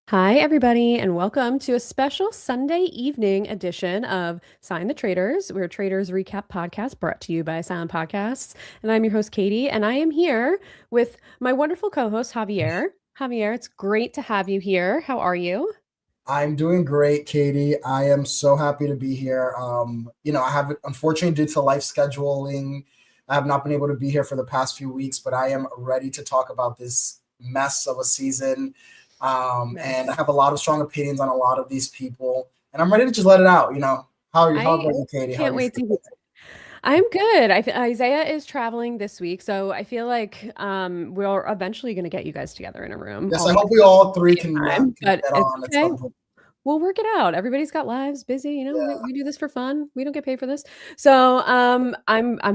Hi, everybody, and welcome to a special Sunday evening edition of Sign the Traitors. We're a Traitors recap podcast brought to you by Silent Podcasts. And I'm your host, Katie, and I am here with my wonderful co host, Javier. Javier, it's great to have you here. How are you? I'm doing great, Katie. I am so happy to be here. I have unfortunately due to life scheduling, I have not been able to be here for the past few weeks, but I am ready to talk about this mess of a season. And I Yes. have a lot of strong opinions on a lot of these people, and I'm ready to just let it out. How are you? How I about you, Katie? How are can't you wait to hear. feeling? I'm good. Isaiah is traveling this week, so I feel like we're eventually going to get you guys together in a room Yes, all I together hope we all at three the same can time, but get it's on at okay. some point. We'll work it out. Everybody's got lives, busy, Yeah. we do this for fun. We don't get paid for this. So, I'm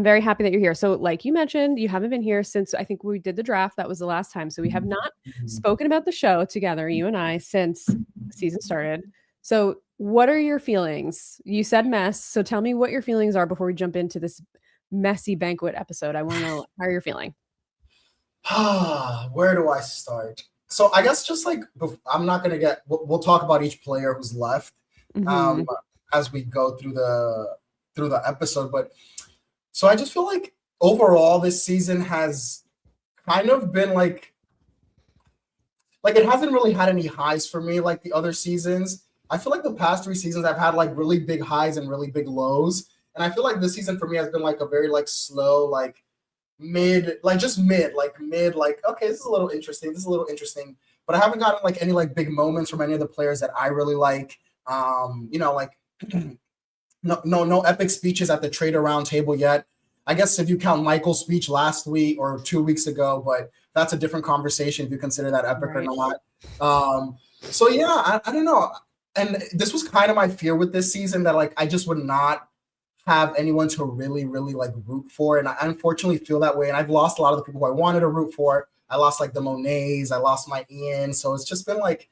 very happy that you're here. So, like you mentioned, you haven't been here since I think we did the draft. That was the last time. So, we have not Mhm. spoken about the show together, you and I, since the season started. So, what are your feelings? You said mess. So, tell me what your feelings are before we jump into this messy banquet episode. I want to know how you're feeling. Where do I start? So I guess just like I'm not gonna get. We'll talk about each player who's left Hmm. um, as we go through the episode. But so I just feel like overall this season has kind of been like it hasn't really had any highs for me like the other seasons. I feel like the past three seasons I've had like really big highs and really big lows, and I feel like this season for me has been like a very like slow like mid, like just mid, like okay, this is a little interesting. This is a little interesting, but I haven't gotten like any like big moments from any of the players that I really like. Like no epic speeches at the traitor round table yet. I guess if you count Michael's speech last week or 2 weeks ago, but that's a different conversation if you consider that epic or Right. not. So yeah, I don't know. And this was kind of my fear with this season that like I just would not have anyone to really, really like root for. And I unfortunately feel that way. And I've lost a lot of the people who I wanted to root for. I lost like the Monets, I lost my Ian. So it's just been like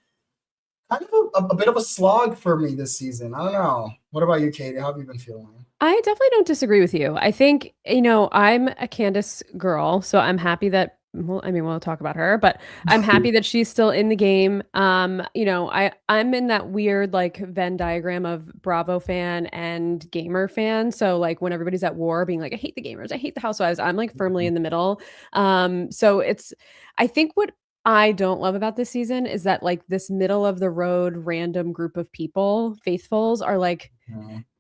kind of a bit of a slog for me this season. I don't know. What about you, Katie? How have you been feeling? I definitely don't disagree with you. I think, I'm a Candace girl, so I'm happy that well, I mean, we'll talk about her, but I'm happy that she's still in the game. I'm in that weird like Venn diagram of Bravo fan and gamer fan. So like when everybody's at war being like, I hate the gamers, I hate the housewives, I'm like firmly in the middle. So it's I think what I don't love about this season is that like this middle of the road random group of people, faithfuls, are like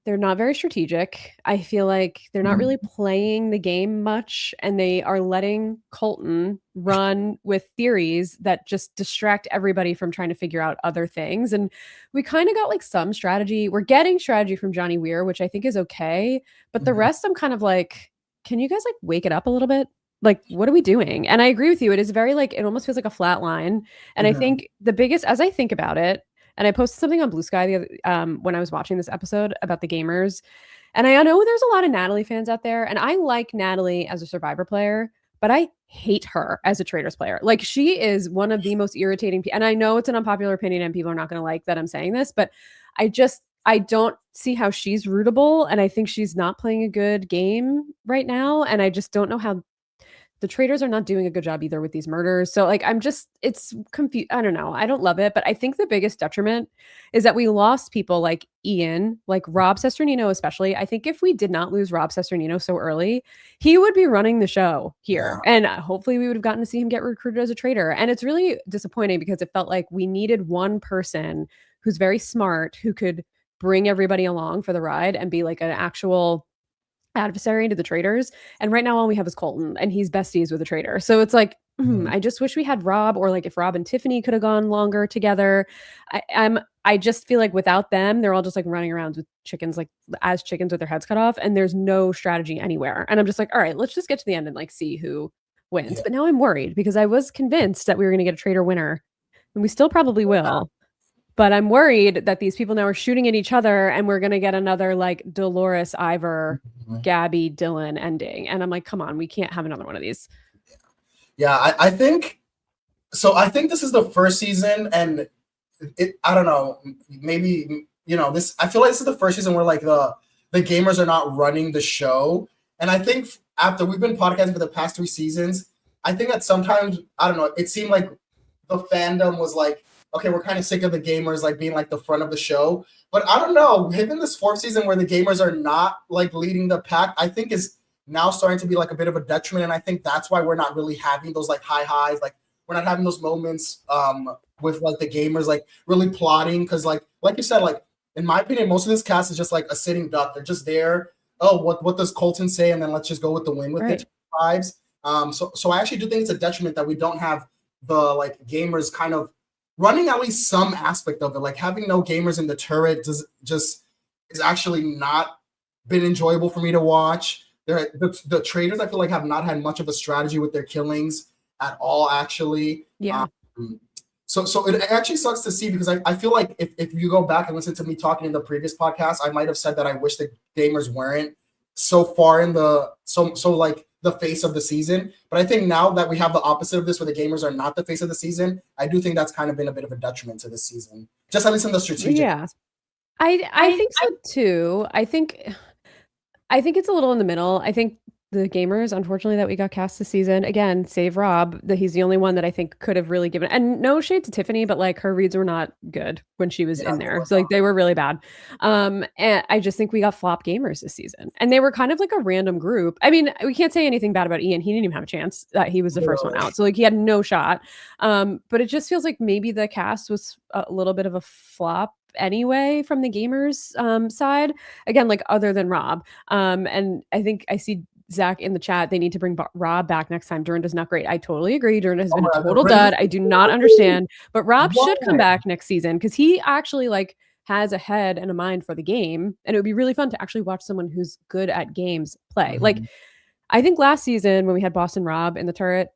they're not very strategic. I feel like they're not really playing the game much, and they are letting Colton run with theories that just distract everybody from trying to figure out other things. And we kind of got like some strategy. We're getting strategy from Johnny Weir, which I think is okay. But the rest, I'm kind of like, can you guys like wake it up a little bit? Like, what are we doing? And I agree with you. It is very like, it almost feels like a flat line. And I think the biggest, as I think about it, and I posted something on Blue Sky when I was watching this episode about the gamers. And I know there's a lot of Natalie fans out there, and I like Natalie as a Survivor player, but I hate her as a Traitors player. Like she is one of the most irritating. And I know it's an unpopular opinion, and people are not going to like that I'm saying this, but I don't see how she's rootable, and I think she's not playing a good game right now. And I just don't know how the traders are not doing a good job either with these murders. So like it's confused. I don't know. I don't love it, but I think the biggest detriment is that we lost people like Ian, like Rob Sesternino especially. I think if we did not lose Rob Sesternino so early, he would be running the show Yeah. here. And hopefully we would have gotten to see him get recruited as a traitor. And it's really disappointing because it felt like we needed one person who's very smart who could bring everybody along for the ride and be like an actual adversary to the traders. And right now, all we have is Colton, and he's besties with the trader. So it's like, Mhm. I just wish we had Rob, or like if Rob and Tiffany could have gone longer together. I just feel like without them, they're all just like running around with chickens, like as chickens with their heads cut off, and there's no strategy anywhere. And I'm just like, all right, let's just get to the end and like see who wins. Yeah. But now I'm worried because I was convinced that we were going to get a trader winner, and we still probably will. But I'm worried that these people now are shooting at each other and we're going to get another like Dolores Ivor, Mhm. Gabby Dylan ending. And I'm like, come on, we can't have another one of these. Yeah, I think so. I think this is the first season, and I don't know, maybe this. I feel like this is the first season where like the gamers are not running the show, and I think after we've been podcasting for the past 3 seasons, I think that sometimes I don't know. It seemed like the fandom was like okay, we're kind of sick of the gamers like being like the front of the show. But I don't know, given this fourth season where the gamers are not like leading the pack, I think is now starting to be like a bit of a detriment. And I think that's why we're not really having those like high highs. Like we're not having those moments with like the gamers like really plotting. Cause like you said, like in my opinion, most of this cast is just like a sitting duck. They're just there. Oh, what does Colton say? And then let's just go with the win with Right. it vibes. So I actually do think it's a detriment that we don't have the like gamers kind of running at least some aspect of it. Like having no gamers in the turret does just is actually not been enjoyable for me to watch. The traders I feel like have not had much of a strategy with their killings at all. Actually, Yeah. so it actually sucks to see because I feel like if you go back and listen to me talking in the previous podcast, I might have said that I wish the gamers weren't so far in the so like the face of the season. But I think now that we have the opposite of this, where the gamers are not the face of the season, I do think that's kind of been a bit of a detriment to this season, just at least in the strategic. Yeah. I think so too. I think it's a little in the middle. I think the gamers, unfortunately, that we got cast this season, again, save Rob, that he's the only one that I think could have really given. And no shade to Tiffany, but like her reads were not good when she was Yeah, in they there. were So like they were really bad. And I just think we got flop gamers this season, and they were kind of like a random group. I mean, we can't say anything bad about Ian. He didn't even have a chance. That he was the first one literally. out, so like he had no shot. But it just feels like maybe the cast was a little bit of a flop anyway from the gamers side, again, like other than Rob. And I think I see Zach in the chat. They need to bring Rob back next time. Dorinda's not great. I totally agree. Dorinda has Oh been my a god, the total dud. I do not understand. But Rob should come why? back next season because he actually like has a head and a mind for the game. And it would be really fun to actually watch someone who's good at games play. Like Mhm. I think last season when we had Boston Rob in the turret,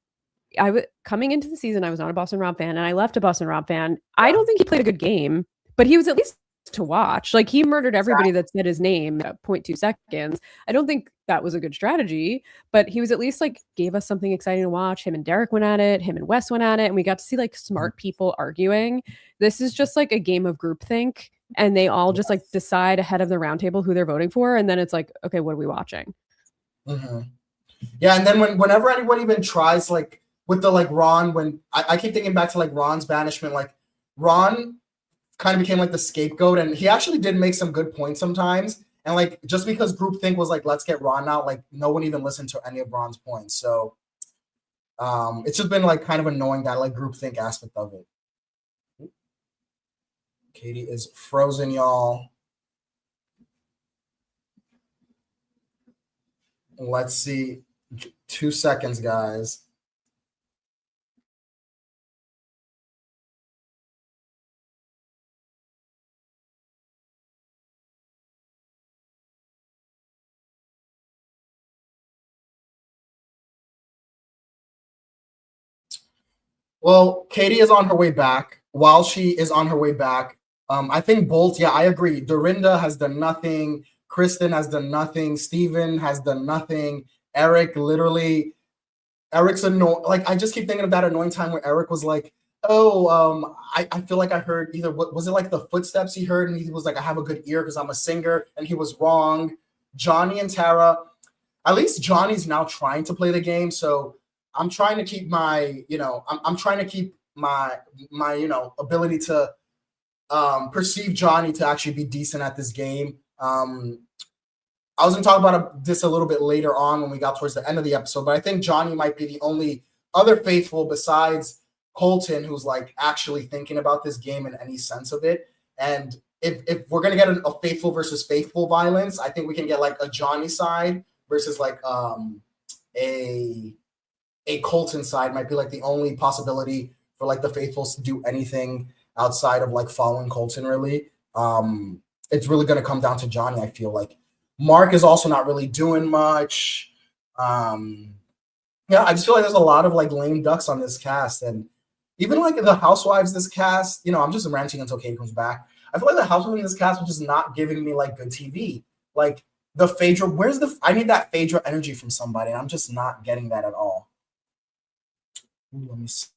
I was coming into the season, I was not a Boston Rob fan, and I left a Boston Rob fan. I Yeah, don't think he played a good game, but he was at least to watch. Like he murdered everybody exactly. that said his name at 0.2 seconds. I don't think that was a good strategy, but he was at least like gave us something exciting to watch. Him and Derek went at it, him and Wes went at it, and we got to see like smart people arguing. This is just like a game of groupthink, and they all just like Yes. decide ahead of the roundtable who they're voting for, and then it's like, okay, what are we watching? Mhm. Yeah, and then whenever anyone even tries like with the like Ron, when I keep thinking back to like Ron's banishment, like Ron kind of became like the scapegoat, and he actually did make some good points sometimes. And like just because groupthink was like, let's get Ron out, like no one even listened to any of Ron's points. So it's just been like kind of annoying that like groupthink aspect of it. Katie is frozen, y'all. Let's see. 2 seconds, guys. Well, Katie is on her way back. While she is on her way back, I think Bolt, yeah, I agree. Dorinda has done nothing. Kristen has done nothing. Steven has done nothing. Eric, literally, Eric's annoying. Like, I just keep thinking of that annoying time where Eric was like, oh, I feel like I heard either, what was it like the footsteps he heard? And he was like, I have a good ear because I'm a singer. And he was wrong. Johnny and Tara, at least Johnny's now trying to play the game. So I'm trying to keep my, I'm trying to keep my ability to perceive Johnny to actually be decent at this game. I was going to talk about this a little bit later on when we got towards the end of the episode, but I think Johnny might be the only other faithful besides Colton who's like actually thinking about this game in any sense of it. And if we're going to get a faithful versus faithful violence, I think we can get like a Johnny side versus like a Colton side might be like the only possibility for like the faithfuls to do anything outside of like following Colton really. It's really going to come down to Johnny, I feel like. Mark is also not really doing much. Yeah, I just feel like there's a lot of like lame ducks on this cast, and even like the housewives, this cast. I'm just ranting until Katie comes back. I feel like the housewives in this cast are just not giving me like good TV. Like the Phaedra, where's the? I need that Phaedra energy from somebody, and I'm just not getting that at all. Ooh, let me see.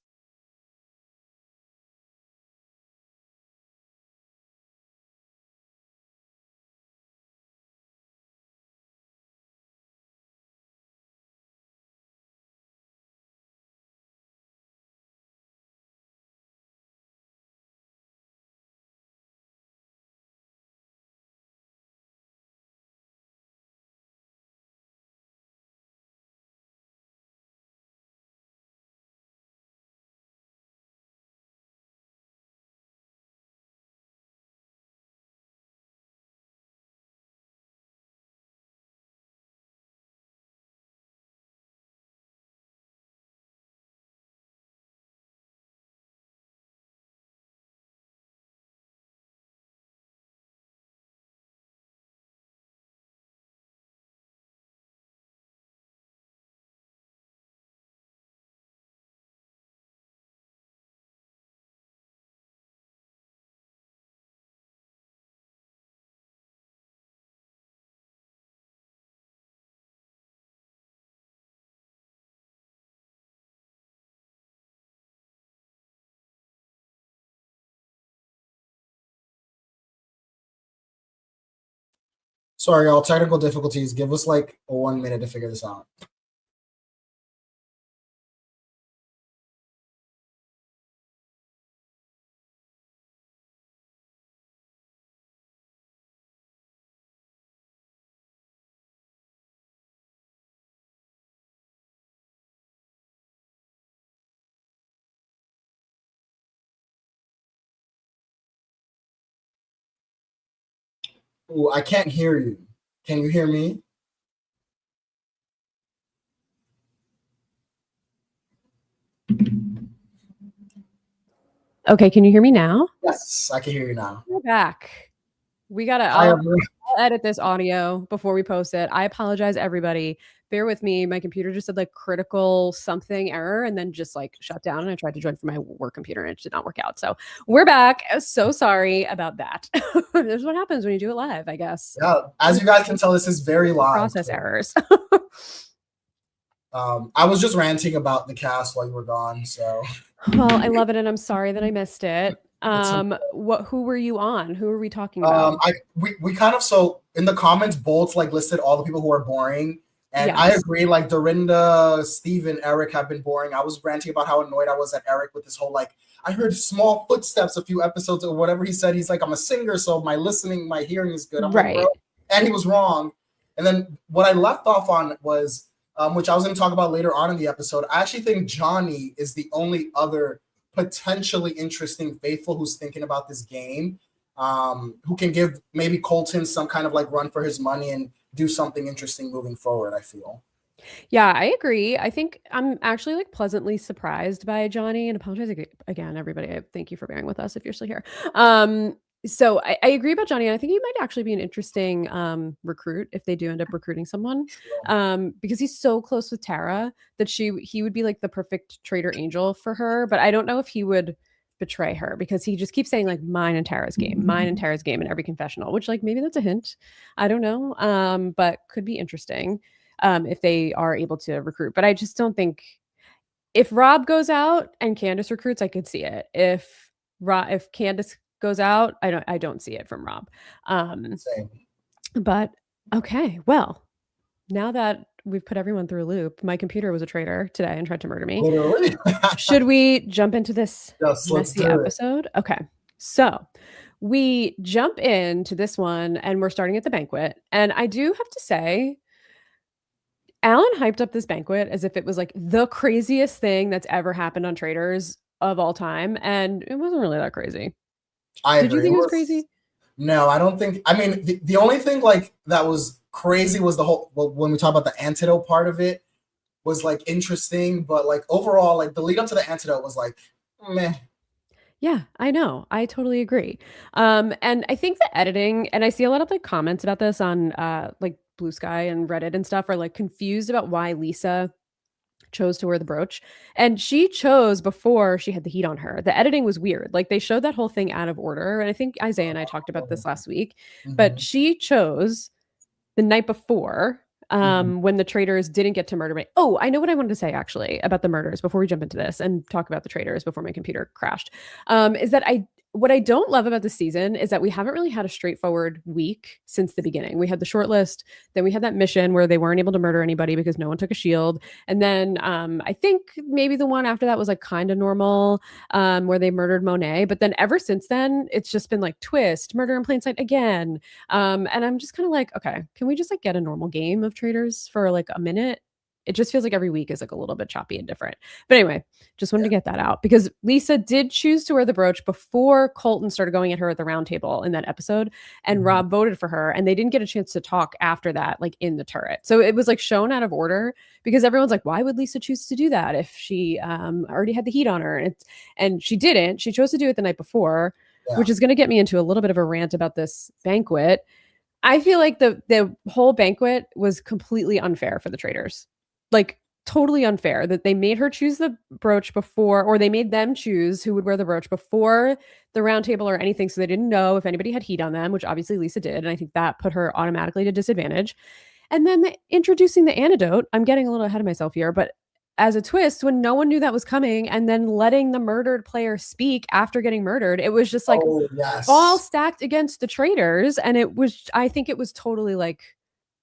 Sorry, y'all. Technical difficulties. Give us like 1 minute to figure this out. Ooh, I can't hear you. Can you hear me? Okay, can you hear me now? Yes, I can hear you now. We're back. We gotta. Hi, I'll everyone. edit this audio before we post it. I apologize, everybody. Bear with me. My computer just said like critical something error and then just like shut down. And I tried to join from my work computer and it did not work out. So we're back. So sorry about that. This is what happens when you do it live, I guess. Yeah, as you guys can tell, this is very live. Process errors. I was just ranting about the cast while you were gone. So, well, I love it, and I'm sorry that I missed it. Who were you on? Who are we talking about? We kind of, so in the comments, Bolts like listed all the people who are boring. And yes. I agree, like Dorinda, Steven, Eric have been boring. I was ranting about how annoyed I was at Eric with this whole like, I heard small footsteps a few episodes or whatever he said. He's like, I'm a singer, so my hearing is good. I'm right. Like, bro. And he was wrong. And then what I left off on was, which I was going to talk about later on in the episode, I actually think Johnny is the only other potentially interesting faithful who's thinking about this game, who can give maybe Colton some kind of like run for his money and do something interesting moving forward, I feel. Yeah, I agree. I think I'm actually like pleasantly surprised by Johnny, and apologize again, everybody. Thank you for bearing with us if you're still here. So I agree about Johnny, and I think he might actually be an interesting recruit if they do end up recruiting someone, because he's so close with Tara that he would be like the perfect traitor angel for her. But I don't know if he would betray her because he just keeps saying like mine and Tara's game in every confessional, which like maybe that's a hint. I don't know, but could be interesting if they are able to recruit. But I just don't think if Rob goes out and Candace recruits, I could see it. If Candace goes out, I don't see it from Rob. Same. But okay, well, now that we've put everyone through a loop, my computer was a traitor today and tried to murder me. Literally. Should we jump into this messy episode? Okay, so we jump into this one and we're starting at the banquet. And I do have to say, Alan hyped up this banquet as if it was like the craziest thing that's ever happened on Traitors of all time. And it wasn't really that crazy. Did you think it was crazy? No, I don't think. I mean, the only thing like that was crazy was the whole, well, when we talk about the antidote part of it was like interesting, but like overall, like the lead up to the antidote was like meh. Yeah, I know. I totally agree. And I think the editing, and I see a lot of like comments about this on like Blue Sky and Reddit and stuff, are like confused about why Lisa chose to wear the brooch. And she chose before she had the heat on her. The editing was weird. Like they showed that whole thing out of order. And I think Isaiah and I talked about this last week, but she chose the night before when the traitors didn't get to murder me. Oh, I know what I wanted to say actually about the murders before we jump into this and talk about the traitors before my computer crashed. Is that what I don't love about the season is that we haven't really had a straightforward week since the beginning. We had the short list, then we had that mission where they weren't able to murder anybody because no one took a shield. And then I think maybe the one after that was like kind of normal, where they murdered Monet. But then ever since then, it's just been like twist, murder in plain sight again. And I'm just kind of like, okay, can we just like get a normal game of Traitors for like a minute? It just feels like every week is like a little bit choppy and different. But anyway, just wanted to get that out because Lisa did choose to wear the brooch before Colton started going at her at the round table in that episode, and Rob voted for her, and they didn't get a chance to talk after that, like in the turret. So it was like shown out of order because everyone's like, why would Lisa choose to do that if she already had the heat on her? And she didn't. She chose to do it the night before, which is going to get me into a little bit of a rant about this banquet. I feel like the whole banquet was completely unfair for the traitors. Like totally unfair that they made her choose the brooch before, or they made them choose who would wear the brooch before the round table or anything. So they didn't know if anybody had heat on them, which obviously Lisa did. And I think that put her automatically to disadvantage. And then introducing the antidote, I'm getting a little ahead of myself here, but as a twist when no one knew that was coming, and then letting the murdered player speak after getting murdered. It was just like Oh all yes. stacked against the traitors. And I think it was totally like,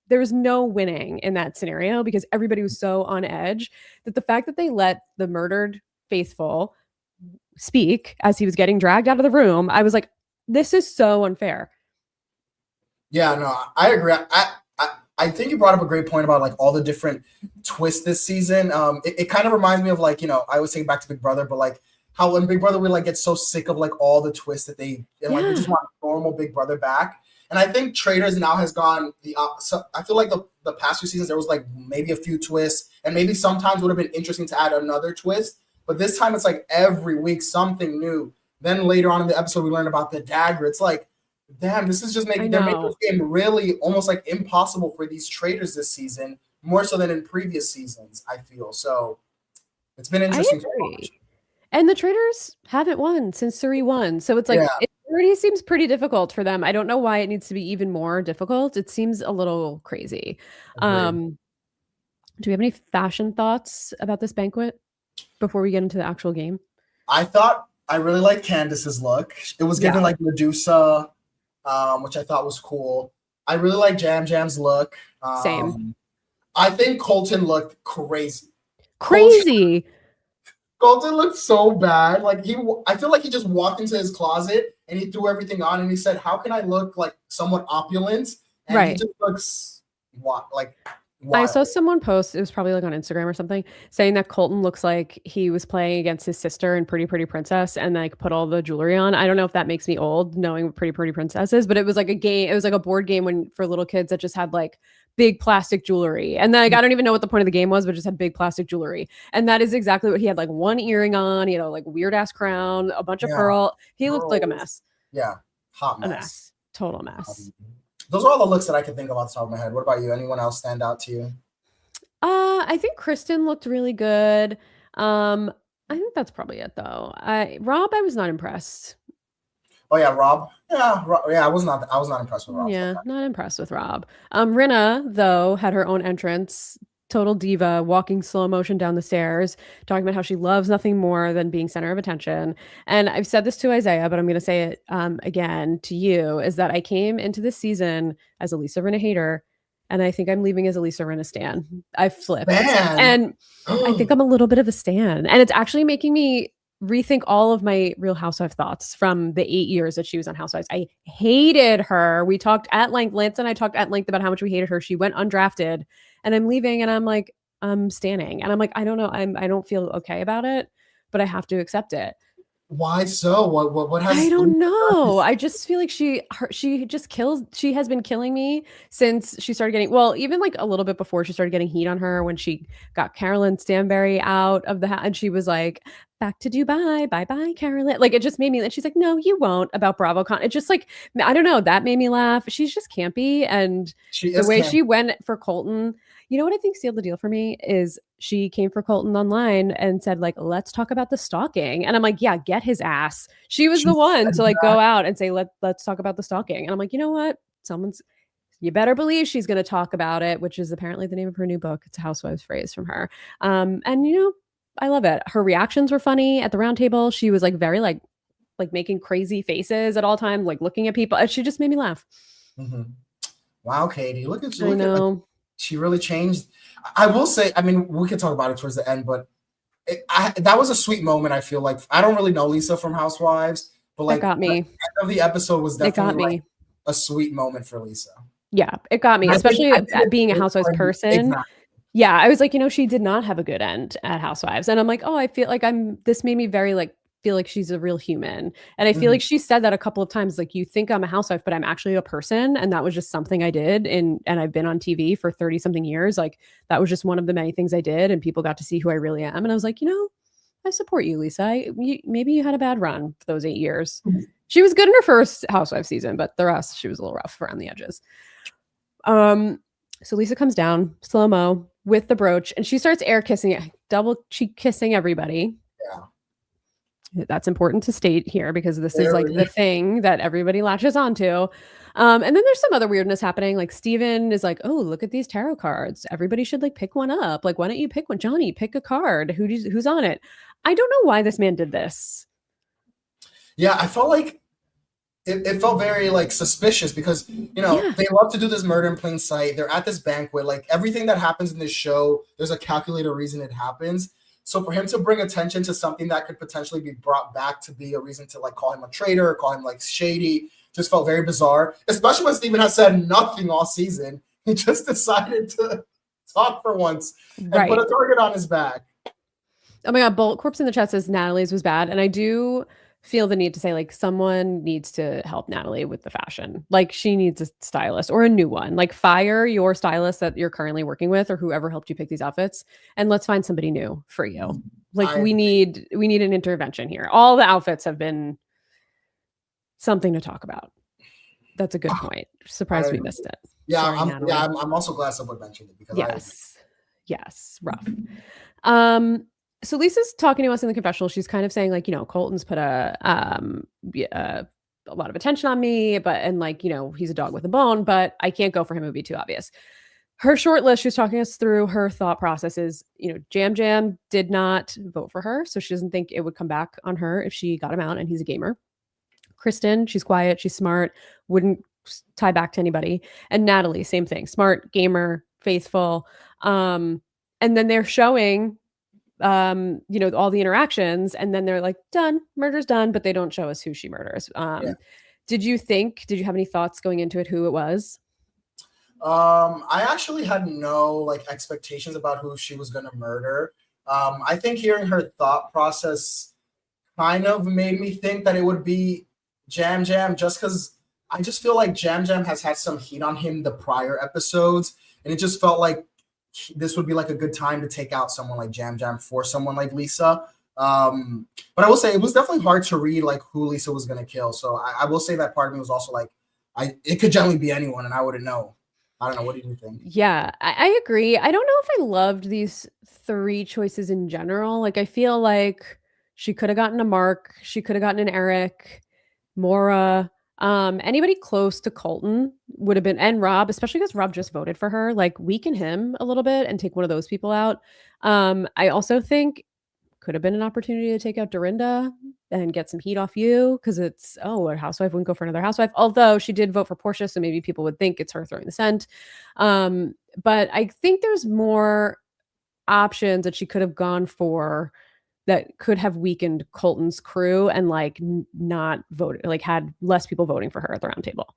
there was no winning in that scenario because everybody was so on edge that the fact that they let the murdered faithful speak as he was getting dragged out of the room, I was like, this is so unfair. Yeah, no, I agree. I think you brought up a great point about like all the different twists this season. It kind of reminds me of like, I always think back to Big Brother, but like how when Big Brother we like get so sick of like all the twists that like we just want normal Big Brother back. And I think Traitors now has gone so I feel like the past few seasons there was like maybe a few twists, and maybe sometimes would have been interesting to add another twist. But this time it's like every week something new. Then later on in the episode we learned about the dagger. It's like, damn, this is just making this game really almost like impossible for these traitors this season, more so than in previous seasons, I feel. So it's been interesting to watch. And the traitors haven't won since 3-1. So it's like, it already seems pretty difficult for them. I don't know why it needs to be even more difficult. It seems a little crazy. Do we have any fashion thoughts about this banquet before we get into the actual game? I really liked Candace's look. It was given like Medusa, which I thought was cool. I really like Jam Jam's look. Same. I think Colton looked crazy. Colton looked so bad. Like I feel like he just walked into his closet and he threw everything on and he said, "How can I look like somewhat opulent?" And he just looks like wild. I saw someone post, it was probably like on Instagram or something, saying that Colton looks like he was playing against his sister in Pretty Pretty Princess and like put all the jewelry on. I don't know if that makes me old knowing what Pretty Pretty Princess is, but it was like a game. It was like a board game for little kids that just had like big plastic jewelry. And then like, I don't even know what the point of the game was, but just had big plastic jewelry. And that is exactly what he had. Like one earring on, like weird ass crown, a bunch of pearl. He looked like a mess. Yeah. Hot mess. A mess. Total mess. Those are all the looks that I can think of off the top of my head. What about you? Anyone else stand out to you? I think Kristen looked really good. I think that's probably it though. Rob, I was not impressed. Oh yeah, Rob. Yeah, I was not impressed with Rob. Yeah, not impressed with Rob. Rinna, though, had her own entrance. Total diva, walking slow motion down the stairs, talking about how she loves nothing more than being center of attention. And I've said this to Isaiah, but I'm going to say it again to you, is that I came into this season as a Lisa Rinna hater, and I think I'm leaving as a Lisa Rinna stan. I flipped. And I think I'm a little bit of a stan. And it's actually making me rethink all of my Real Housewives thoughts from the 8 years that she was on Housewives. I hated her. We talked at length. Lance and I talked at length about how much we hated her. She went undrafted, and I'm leaving, and I'm like, I'm standing, and I'm like, I don't know, I don't feel okay about it, but I have to accept it. Why so? What has I don't know. I just feel like she has been killing me since she started getting, well, even like a little bit before she started getting heat on her when she got Carolyn Stanberry out of the house and she was like, back to Dubai, bye Carolyn. Like it just made me, and she's like, no, you won't, about BravoCon. It just like, I don't know, that made me laugh. She's just campy, and the way she went for Colton, you know what I think sealed the deal for me is she came for Colton online and said like, let's talk about the stalking. And I'm like, yeah, get his ass. She was the one to like go out and say, let's talk about the stalking. And I'm like, you know what? You better believe she's going to talk about it, which is apparently the name of her new book. It's a Housewives phrase from her. And I love it. Her reactions were funny at the round table. She was like very like making crazy faces at all times, like looking at people. She just made me laugh. Mm-hmm. Wow, Katie, look at you. I know. Like, she really changed. I will say, I mean, we can talk about it towards the end, but that was a sweet moment. I feel like I don't really know Lisa from Housewives, but like got me. The end of the episode was definitely like a sweet moment for Lisa. Yeah, it got me, especially being a Housewives person. Exactly. Yeah, I was like, she did not have a good end at Housewives, and I'm like, oh, I feel like this made me very like feel like she's a real human, and I feel like she said that a couple of times, like, you think I'm a housewife, but I'm actually a person, and that was just something I did, and I've been on TV for 30 something years, like that was just one of the many things I did, and people got to see who I really am, and I was like, I support you, Lisa. Maybe you had a bad run for those 8 years. She was good in her first Housewives season, but the rest she was a little rough around the edges. So Lisa comes down slow-mo with the brooch, and she starts air kissing, double cheek kissing everybody. Yeah. That's important to state here because this is like the thing that everybody latches onto. And then there's some other weirdness happening. Like Steven is like, oh, look at these tarot cards. Everybody should like pick one up. Like, why don't you pick one? Johnny, pick a card. Who's on it? I don't know why this man did this. Yeah, I felt like it felt very like suspicious because Yeah. they love to do this murder in plain sight. They're at this banquet. Like everything that happens in this show, there's a calculated reason it happens. So for him to bring attention to something that could potentially be brought back to be a reason to like call him a traitor, call him like shady, just felt very bizarre. Especially when Steven has said nothing all season. He just decided to talk for once and put a target on his back. Oh my God, Bolt Corpse in the chat says Natalie's was bad. And I do feel the need to say, like, someone needs to help Natalie with the fashion. Like, she needs a stylist or a new one. Like, fire your stylist that you're currently working with or whoever helped you pick these outfits, and let's find somebody new for you. Like, we need an intervention here. All the outfits have been something to talk about. That's a good point. Surprised we missed it. Yeah, sorry, I'm also glad someone mentioned it because yes, rough. So Lisa's talking to us in the confessional. She's kind of saying like, Colton's put a lot of attention on me, and like, he's a dog with a bone, but I can't go for him. It would be too obvious. Her short list, she's talking us through her thought processes. Jam Jam did not vote for her, so she doesn't think it would come back on her if she got him out, and he's a gamer. Kristen, she's quiet, she's smart, wouldn't tie back to anybody. And Natalie, same thing, smart, gamer, faithful. And then they're showing all the interactions, and then they're like, done, murder's done, but they don't show us who she murders. Did you have any thoughts going into it, who it was? I actually had no like expectations about who she was going to murder. I think hearing her thought process kind of made me think that it would be Jam Jam, just because I just feel like Jam Jam has had some heat on him the prior episodes, and it just felt like this would be like a good time to take out someone like Jam Jam for someone like Lisa. But I will say it was definitely hard to read like who Lisa was going to kill. So I will say that part of me was also like, it could generally be anyone, and I wouldn't know. I don't know. What do you think? Yeah, I agree. I don't know if I loved these 3 choices in general. Like, I feel like she could have gotten a Mark. She could have gotten an Eric, Maura. Anybody close to Colton would have been, and Rob, especially because Rob just voted for her, like weaken him a little bit and take one of those people out. I also think could have been an opportunity to take out Dorinda and get some heat off you, because it's, a housewife wouldn't go for another housewife, although she did vote for Portia, so maybe people would think it's her throwing the scent. But I think there's more options that she could have gone for that could have weakened Colton's crew and like not voted, like had less people voting for her at the round table.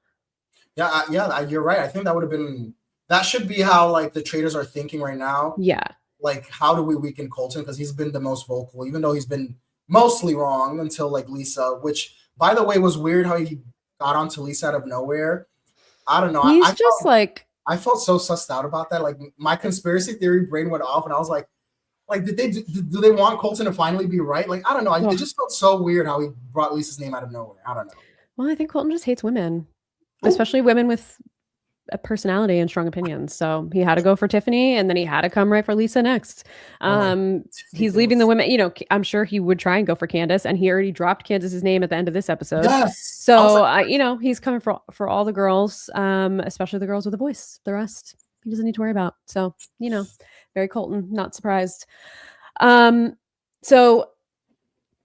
Yeah, you're right. I think that should be how like the Traitors are thinking right now. Yeah. Like, how do we weaken Colton? Because he's been the most vocal, even though he's been mostly wrong until like Lisa, which by the way was weird how he got onto Lisa out of nowhere. I don't know. I felt so sussed out about that. Like my conspiracy theory brain went off, and I was like, do they want Colton to finally be right? Like, I don't know. It just felt so weird how he brought Lisa's name out of nowhere. I don't know. Well, I think Colton just hates women, especially women with a personality and strong opinions. So he had to go for Tiffany, and then he had to come right for Lisa next. He's leaving the women. I'm sure he would try and go for Candace, and he already dropped Candace's name at the end of this episode. Yes. So he's coming for all the girls, especially the girls with a voice. The rest he doesn't need to worry about. So very Colton, not surprised. So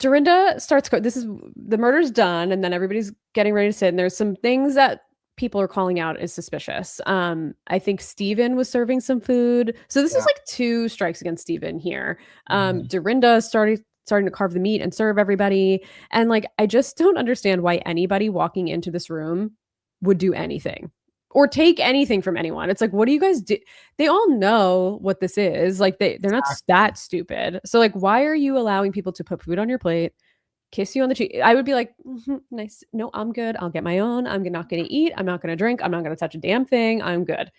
Dorinda starts. This is the murder's done, and then everybody's getting ready to sit. And there's some things that people are calling out as suspicious. I think Steven was serving some food. So this is like 2 strikes against Steven here. Dorinda starting to carve the meat and serve everybody. And like, I just don't understand why anybody walking into this room would do anything or take anything from anyone. It's like, what do you guys do? They all know what this is. Like they're not that stupid. So like, why are you allowing people to put food on your plate, kiss you on the cheek? I would be like, nice. No, I'm good. I'll get my own. I'm not going to eat. I'm not going to drink. I'm not going to touch a damn thing. I'm good.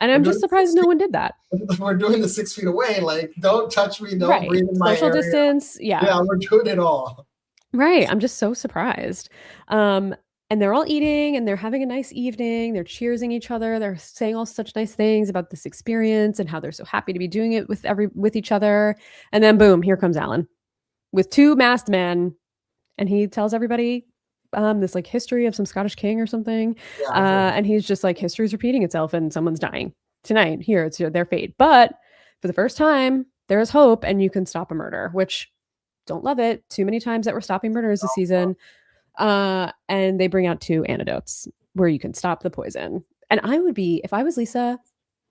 And I'm just surprised no one did that. We're doing the 6 feet away. Like, don't touch me. Don't breathe in my social distance. Yeah, we're doing it all. Right. I'm just so surprised. And they're all eating and they're having a nice evening. They're cheersing each other. They're saying all such nice things about this experience and how they're so happy to be doing it with each other. And then boom, here comes Alan with 2 masked men. And he tells everybody this like history of some Scottish king or something. Yeah, I've heard. And he's just like, history's repeating itself and someone's dying tonight. Here, it's their fate. But for the first time, there is hope and you can stop a murder, which don't love it. Too many times that we're stopping murders this season. And they bring out 2 antidotes where you can stop the poison. And I would be, if I was Lisa,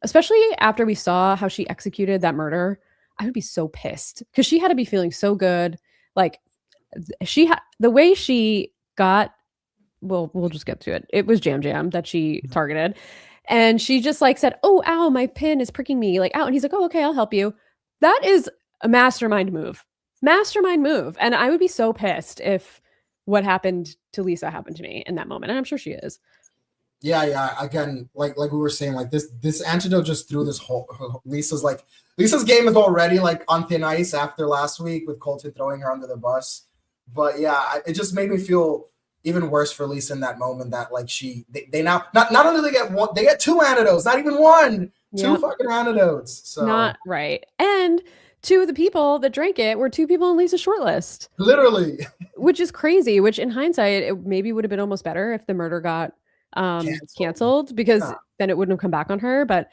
especially after we saw how she executed that murder, I would be so pissed because she had to be feeling so good. Like she had the way she got, well, we'll just get to it. It was Jam Jam that she targeted. And she just like said, "Oh, ow, my pin is pricking me." Like, ow. And he's like, "Oh, okay, I'll help you." That is a mastermind move. Mastermind move. And I would be so pissed if what happened to Lisa happened to me in that moment. And I'm sure she is. Yeah. Again, like we were saying, like this antidote just threw this whole Lisa's game is already like on thin ice after last week with Colton throwing her under the bus. But yeah, it just made me feel even worse for Lisa in that moment that like they now not only they get one, they get 2 antidotes, not even one, two Yep. fucking antidotes. So Not right. And 2 of the people that drank it were 2 people on Lisa's shortlist, literally which is crazy. Which in hindsight, it maybe would have been almost better if the murder got canceled because Yeah. then it wouldn't have come back on her. But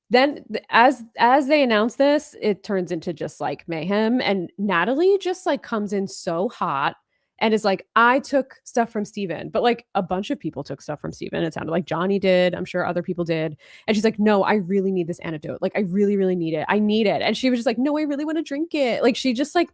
then as they announce this, it turns into just like mayhem. And Natalie just like comes in so hot and is like, I took stuff from Steven, but like a bunch of people took stuff from Steven. It sounded like Johnny did. I'm sure other people did. And she's like, no, I really need this antidote. Like, I really, really need it. I need it. And she was just like, no, I really want to drink it. Like, she just like,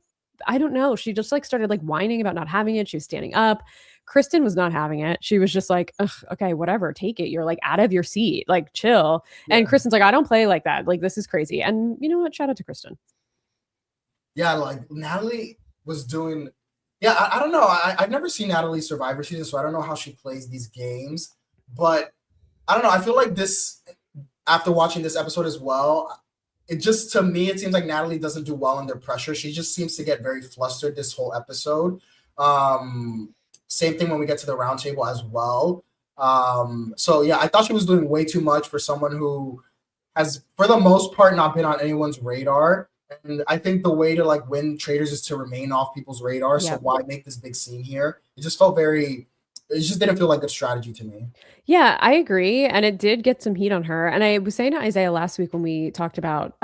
I don't know. She just like started like whining about not having it. She was standing up. Kristen was not having it. She was just like, ugh, okay, whatever, take it. You're like out of your seat, like chill. Yeah. And Kristen's like, I don't play like that. Like, this is crazy. And you know what? Shout out to Kristen. Yeah, like Natalie was doing. Yeah, I don't know. I've never seen Natalie Survivor season, so I don't know how she plays these games. But I don't know. I feel like this, after watching this episode as well, it just, to me, it seems like Natalie doesn't do well under pressure. She just seems to get very flustered this whole episode. Same thing when we get to the roundtable as well. So yeah, I thought she was doing way too much for someone who has, for the most part, not been on anyone's radar. And I think the way to like win Traitors is to remain off people's radar. So why make this big scene here? It just felt it just didn't feel like a strategy to me. Yeah, I agree. And it did get some heat on her. And I was saying to Isaiah last week when we talked about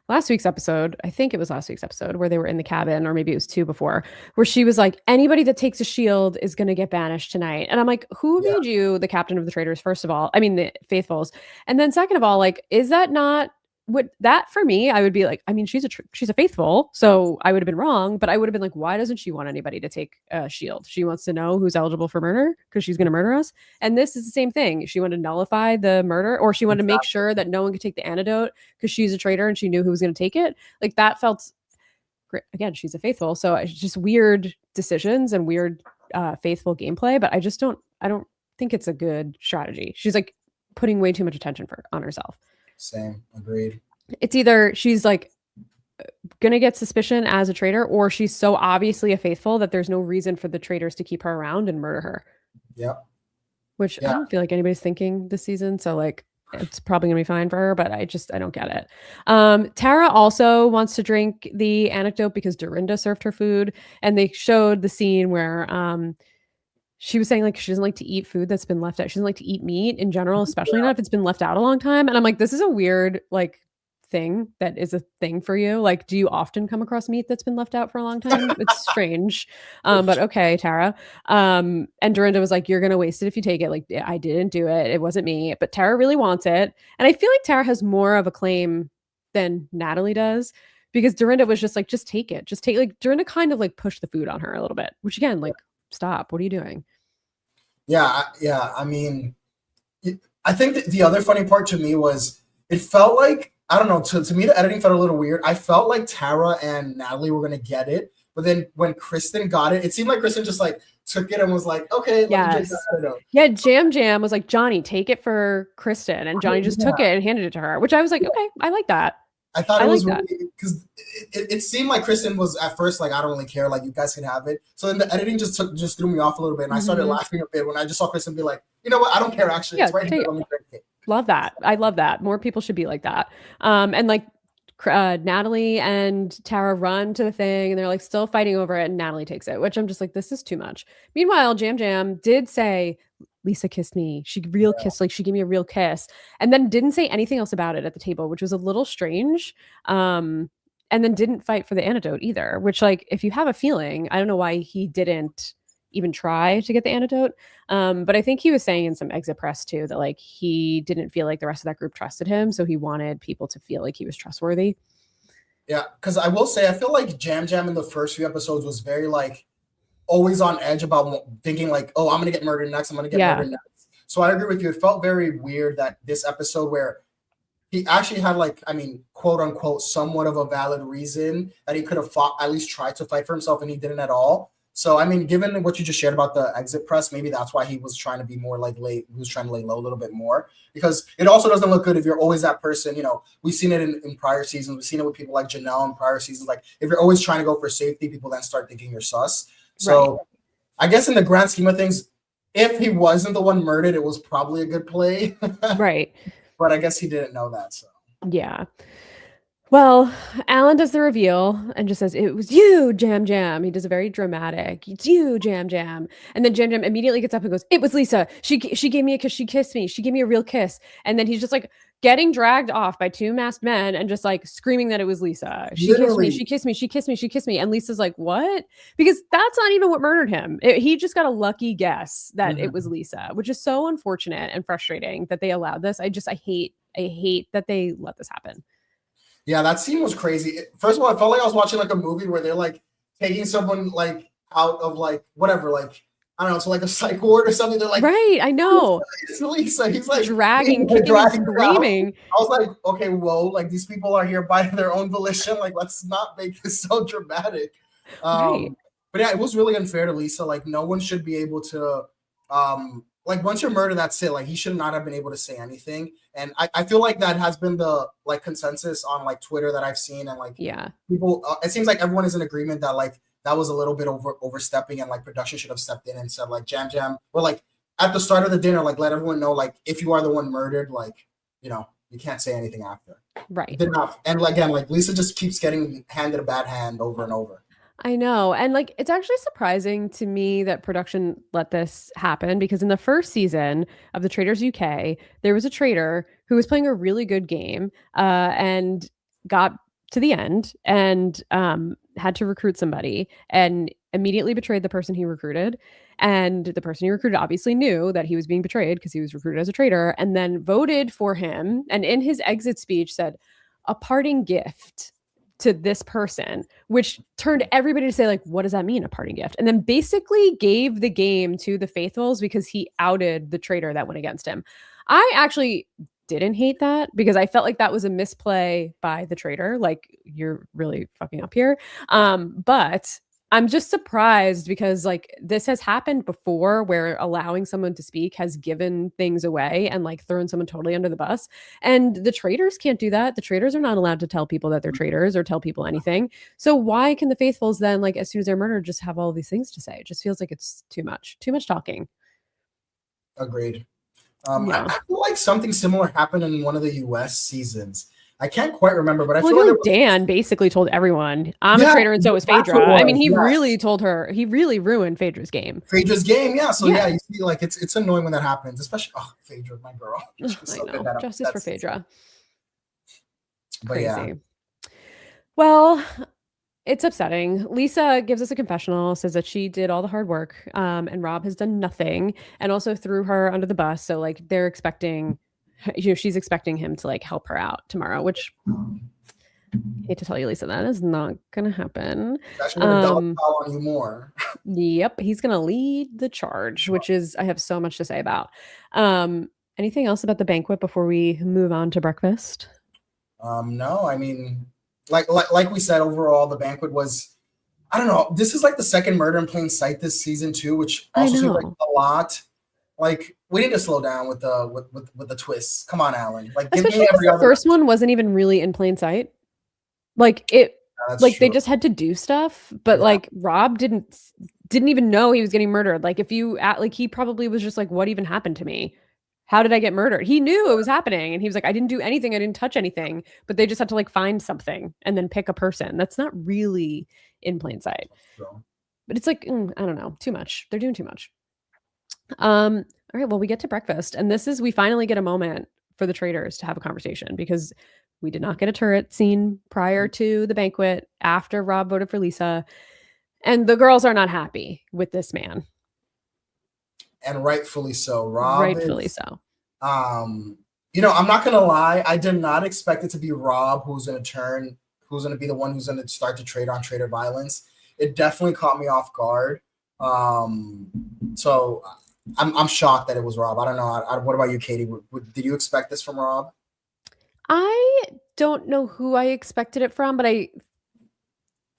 last week's episode, I think it was last week's episode where they were in the cabin, or maybe it was 2 before, where she was like, anybody that takes a shield is going to get banished tonight. And I'm like, who made you the captain of the Traitors, first of all? I mean, the Faithfuls. And then second of all, like, is that not would that, for me, I would be like, I mean, she's a faithful, so I would have been wrong, but I would have been like, why doesn't she want anybody to take a shield? She wants to know who's eligible for murder because she's going to murder us. And this is the same thing. She wanted to nullify the murder, or she wanted to make sure that no one could take the antidote because she's a traitor and she knew who was going to take it. Like, that felt great. Again, she's a faithful, so it's just weird decisions and weird faithful gameplay. But I don't think it's a good strategy. She's like putting way too much attention on herself. Same, agreed. It's either she's like gonna get suspicion as a traitor, or she's so obviously a faithful that there's no reason for the traitors to keep her around and murder her. Yep. Which I don't feel like anybody's thinking this season. So like, it's probably gonna be fine for her, but I don't get it. Tara also wants to drink the anecdote because Dorinda served her food, and they showed the scene where she was saying like she doesn't like to eat food that's been left out. She doesn't like to eat meat in general, especially not if it's been left out a long time. And I'm like, this is a weird like thing that is a thing for you. Like, do you often come across meat that's been left out for a long time? It's strange. But okay, Tara. And Dorinda was like, you're gonna waste it if you take it. Like, I didn't do it. It wasn't me. But Tara really wants it. And I feel like Tara has more of a claim than Natalie does. Because Dorinda was just like, just take it. Just take, like, Dorinda kind of like pushed the food on her a little bit, which again, like, stop. What are you doing? Yeah. I mean, I think the other funny part to me was it felt like, I don't know, to me, the editing felt a little weird. I felt like Tara and Natalie were going to get it. But then when Kristen got it, it seemed like Kristen just like took it and was like, okay, let me drink that. Yeah, Jam was like, Johnny, take it for Kristen. And Johnny just took it and handed it to her, which I was like, okay, I like that. I thought it was really, because it seemed like Kristen was at first like, I don't really care, like, you guys can have it. So then the editing just threw me off a little bit, and I started laughing a bit when I just saw Kristen be like, you know what, I don't care, actually, it's right here, let me drink it. Love that. I love that. More people should be like that. And like Natalie and Tara run to the thing and they're like still fighting over it and Natalie takes it, which I'm just like, this is too much. Meanwhile, Jam Jam did say, Lisa kissed me. She real kissed, like she gave me a real kiss, and then didn't say anything else about it at the table, which was a little strange. And then didn't fight for the antidote either, which like if you have a feeling, I don't know why he didn't even try to get the antidote. But I think he was saying in some exit press too that like he didn't feel like the rest of that group trusted him, so he wanted people to feel like he was trustworthy. Yeah, because I will say I feel like Jam Jam in the first few episodes was very like always on edge about thinking like, oh, I'm gonna get murdered next. I'm gonna get murdered next. So I agree with you. It felt very weird that this episode where he actually had like, I mean, quote unquote, somewhat of a valid reason that he could have fought, at least tried to fight for himself, and he didn't at all. So I mean, given what you just shared about the exit press, maybe that's why he was trying to be more like late. He was trying to lay low a little bit more, because it also doesn't look good if you're always that person. You know, we've seen it in prior seasons. We've seen it with people like Janelle in prior seasons. Like if you're always trying to go for safety, people then start thinking you're sus. So right. I guess in the grand scheme of things, if he wasn't the one murdered, it was probably a good play. Right. But I guess he didn't know that. So yeah. Well, Alan does the reveal and just says, it was you, Jam Jam. He does a very dramatic, it's you, Jam Jam. And then Jam Jam immediately gets up and goes, it was Lisa. She gave me a kiss. She kissed me. She gave me a real kiss. And then he's just like getting dragged off by two masked men and just like screaming that it was Lisa. She Literally. Kissed me. She kissed me. She kissed me. She kissed me. And Lisa's like, what? Because that's not even what murdered him. He just got a lucky guess that it was Lisa, which is so unfortunate and frustrating that they allowed this. I hate that they let this happen. Yeah, that scene was crazy. First of all, I felt like I was watching like a movie where they're like taking someone like out of like whatever, like I don't know, to like a psych ward or something. They're like, right, I know. It's Lisa. He's like dragging, kicking, and screaming. I was like, okay, whoa, like these people are here by their own volition. Like, let's not make this so dramatic. Right. But yeah, it was really unfair to Lisa. Like, no one should be able to like once you're murdered, that's it. Like he should not have been able to say anything. And I feel like that has been the like consensus on like Twitter that I've seen. And like people, it seems like everyone is in agreement that like that was a little bit overstepping and like production should have stepped in and said like Jam Jam, or like at the start of the dinner, like let everyone know like if you are the one murdered, like, you know, you can't say anything after. Right. And again, like Lisa just keeps getting handed a bad hand over and over. I know. And like, it's actually surprising to me that production let this happen, because in the first season of the Traitors UK, there was a traitor who was playing a really good game and got to the end and had to recruit somebody and immediately betrayed the person he recruited. And the person he recruited obviously knew that he was being betrayed because he was recruited as a traitor, and then voted for him. And in his exit speech said, a parting gift to this person, which turned everybody to say like, what does that mean, a parting gift? And then basically gave the game to the faithfuls because he outed the traitor that went against him. I actually didn't hate that because I felt like that was a misplay by the traitor. Like, you're really fucking up here. But I'm just surprised because like this has happened before where allowing someone to speak has given things away and like thrown someone totally under the bus. And the traitors can't do that. The traitors are not allowed to tell people that they're traitors or tell people anything. So why can the faithfuls then, like as soon as they're murdered, just have all these things to say? It just feels like it's too much talking. Agreed. I feel like something similar happened in one of the US seasons. I can't quite remember, but I feel like Dan basically told everyone, I'm a traitor and so is Phaedra. I mean, he really told her, he really ruined Phaedra's game. Yeah. So yeah, you see, like it's annoying when that happens, especially Phaedra, my girl. I know. Justice for Phaedra. But crazy. Yeah. Well, it's upsetting. Lisa gives us a confessional, says that she did all the hard work, and Rob has done nothing, and also threw her under the bus. So like they're expecting, she's expecting him to like help her out tomorrow, which I hate to tell you, Lisa, that is not gonna happen. That's gonna dog pile on you more. Yep, he's gonna lead the charge, which is, I have so much to say about. Anything else about the banquet before we move on to breakfast? No, I mean, like we said, overall the banquet was, I don't know, this is like the second murder in plain sight this season too, which also seems like a lot. Like, we need to slow down with the twists. Come on, Alan. Like, give me every other. The first one wasn't even really in plain sight. Like it, like true. They just had to do stuff, but like Rob didn't even know he was getting murdered. Like if you like, he probably was just like, what even happened to me? how did I get murdered? He knew it was happening, and he was like, I didn't do anything, I didn't touch anything, but they just had to like find something and then pick a person. That's not really in plain sight. So, But it's like, I don't know, too much. They're doing too much. All right, well, we get to breakfast, and we finally get a moment for the traitors to have a conversation because we did not get a turret scene prior to the banquet after Rob voted for Lisa, and the girls are not happy with this man. and rightfully so. Rob Rightfully is, so. I'm not gonna lie. I did not expect it to be Rob who's gonna be the one who's gonna start to trade on traitor violence. It definitely caught me off guard. So I'm shocked that it was Rob. I don't know. What about you, Katie? Did you expect this from Rob? I don't know who I expected it from, but I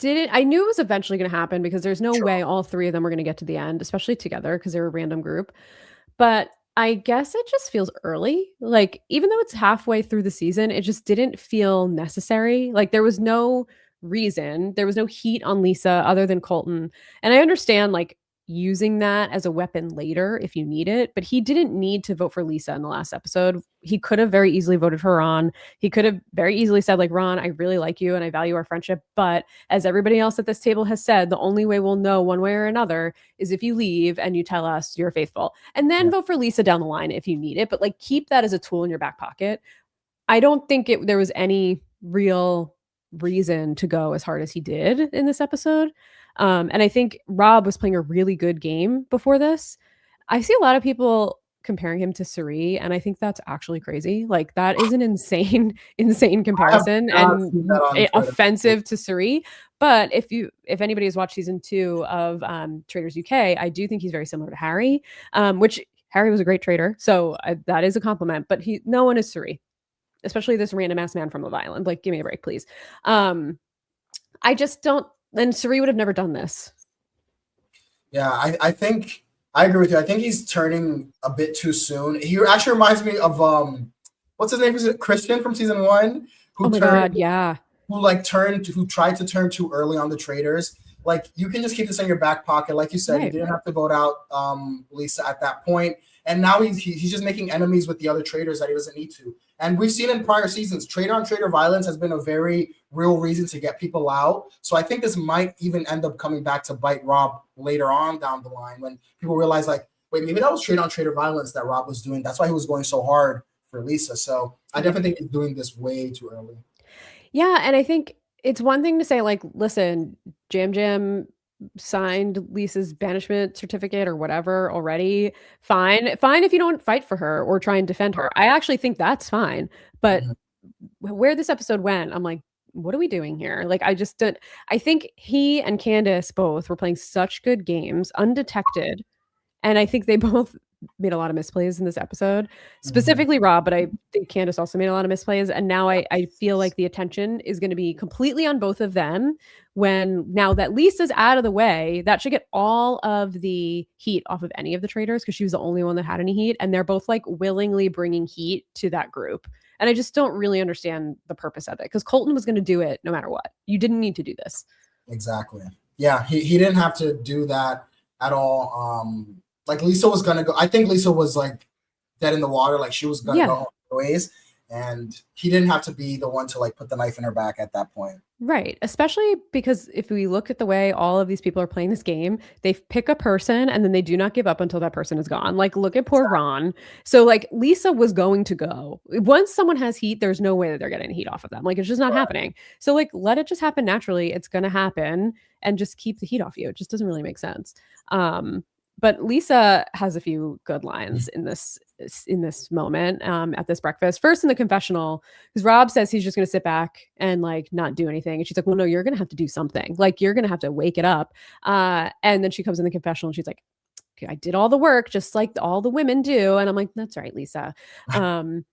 knew it was eventually going to happen because there's no way all three of them were going to get to the end, especially together because they're a random group. But I guess it just feels early. Like, even though it's halfway through the season, it just didn't feel necessary. Like, there was no reason, there was no heat on Lisa other than Colton. And I understand, like, using that as a weapon later if you need it, but he didn't need to vote for Lisa in the last episode. He could have very easily voted her on. He could have very easily said, like, Ron, I really like you and I value our friendship, but as everybody else at this table has said, the only way we'll know one way or another is if you leave and you tell us you're faithful, and then vote for Lisa down the line if you need it, but like keep that as a tool in your back pocket. I don't think there was any real reason to go as hard as he did in this episode. And I think Rob was playing a really good game before this. I see a lot of people comparing him to Suri, and I think that's actually crazy. Like, that is an insane, insane comparison and offensive to Suri. But if anybody has watched season 2 of Traitors UK, I do think he's very similar to Harry, which Harry was a great traitor, so that is a compliment. But no one is Suri, especially this random ass man from Love Island. Like, give me a break, please. I just don't. And Suri would have never done this. Yeah, I think I agree with you. I think he's turning a bit too soon. He actually reminds me of what's his name? Is it Christian from season 1? Oh my god, yeah. Who tried to turn too early on the traitors. Like, you can just keep this in your back pocket. Like you said, right. You didn't have to vote out Lisa at that point. And now he's just making enemies with the other traitors that he doesn't need to. And we've seen in prior seasons, traitor on traitor violence has been a very real reason to get people out. So I think this might even end up coming back to bite Rob later on down the line when people realize, like, wait, maybe that was traitor on traitor violence that Rob was doing. That's why he was going so hard for Lisa. So I definitely think he's doing this way too early. Yeah, and I think it's one thing to say, like, listen, Jam Jam signed Lisa's banishment certificate or whatever already. Fine if you don't fight for her or try and defend her. I actually think that's fine. But where this episode went, I'm like, what are we doing here? Like, I just don't. I think he and Candace both were playing such good games, undetected, and I think they both made a lot of misplays in this episode, specifically Rob, but I think Candace also made a lot of misplays. And now I feel like the attention is going to be completely on both of them now that Lisa's out of the way. That should get all of the heat off of any of the traitors because she was the only one that had any heat. And they're both like willingly bringing heat to that group. And I just don't really understand the purpose of it because Colton was going to do it no matter what. You didn't need to do this. Exactly. Yeah, he didn't have to do that at all. Like, Lisa was gonna go. I think Lisa was like dead in the water. Like, she was gonna go ways, and he didn't have to be the one to like put the knife in her back at that point. Right. Especially because if we look at the way all of these people are playing this game, they pick a person and then they do not give up until that person is gone. Like, look at poor Ron. So like, Lisa was going to go. Once someone has heat, there's no way that they're getting heat off of them. Like, it's just not happening. So like, let it just happen naturally. It's gonna happen, and just keep the heat off you. It just doesn't really make sense. But Lisa has a few good lines in this moment at this breakfast. First, in the confessional, because Rob says he's just going to sit back and like not do anything, and she's like, "Well, no, you're going to have to do something. Like, you're going to have to wake it up." And then she comes in the confessional and she's like, "Okay, I did all the work, just like all the women do." And I'm like, "That's right, Lisa." And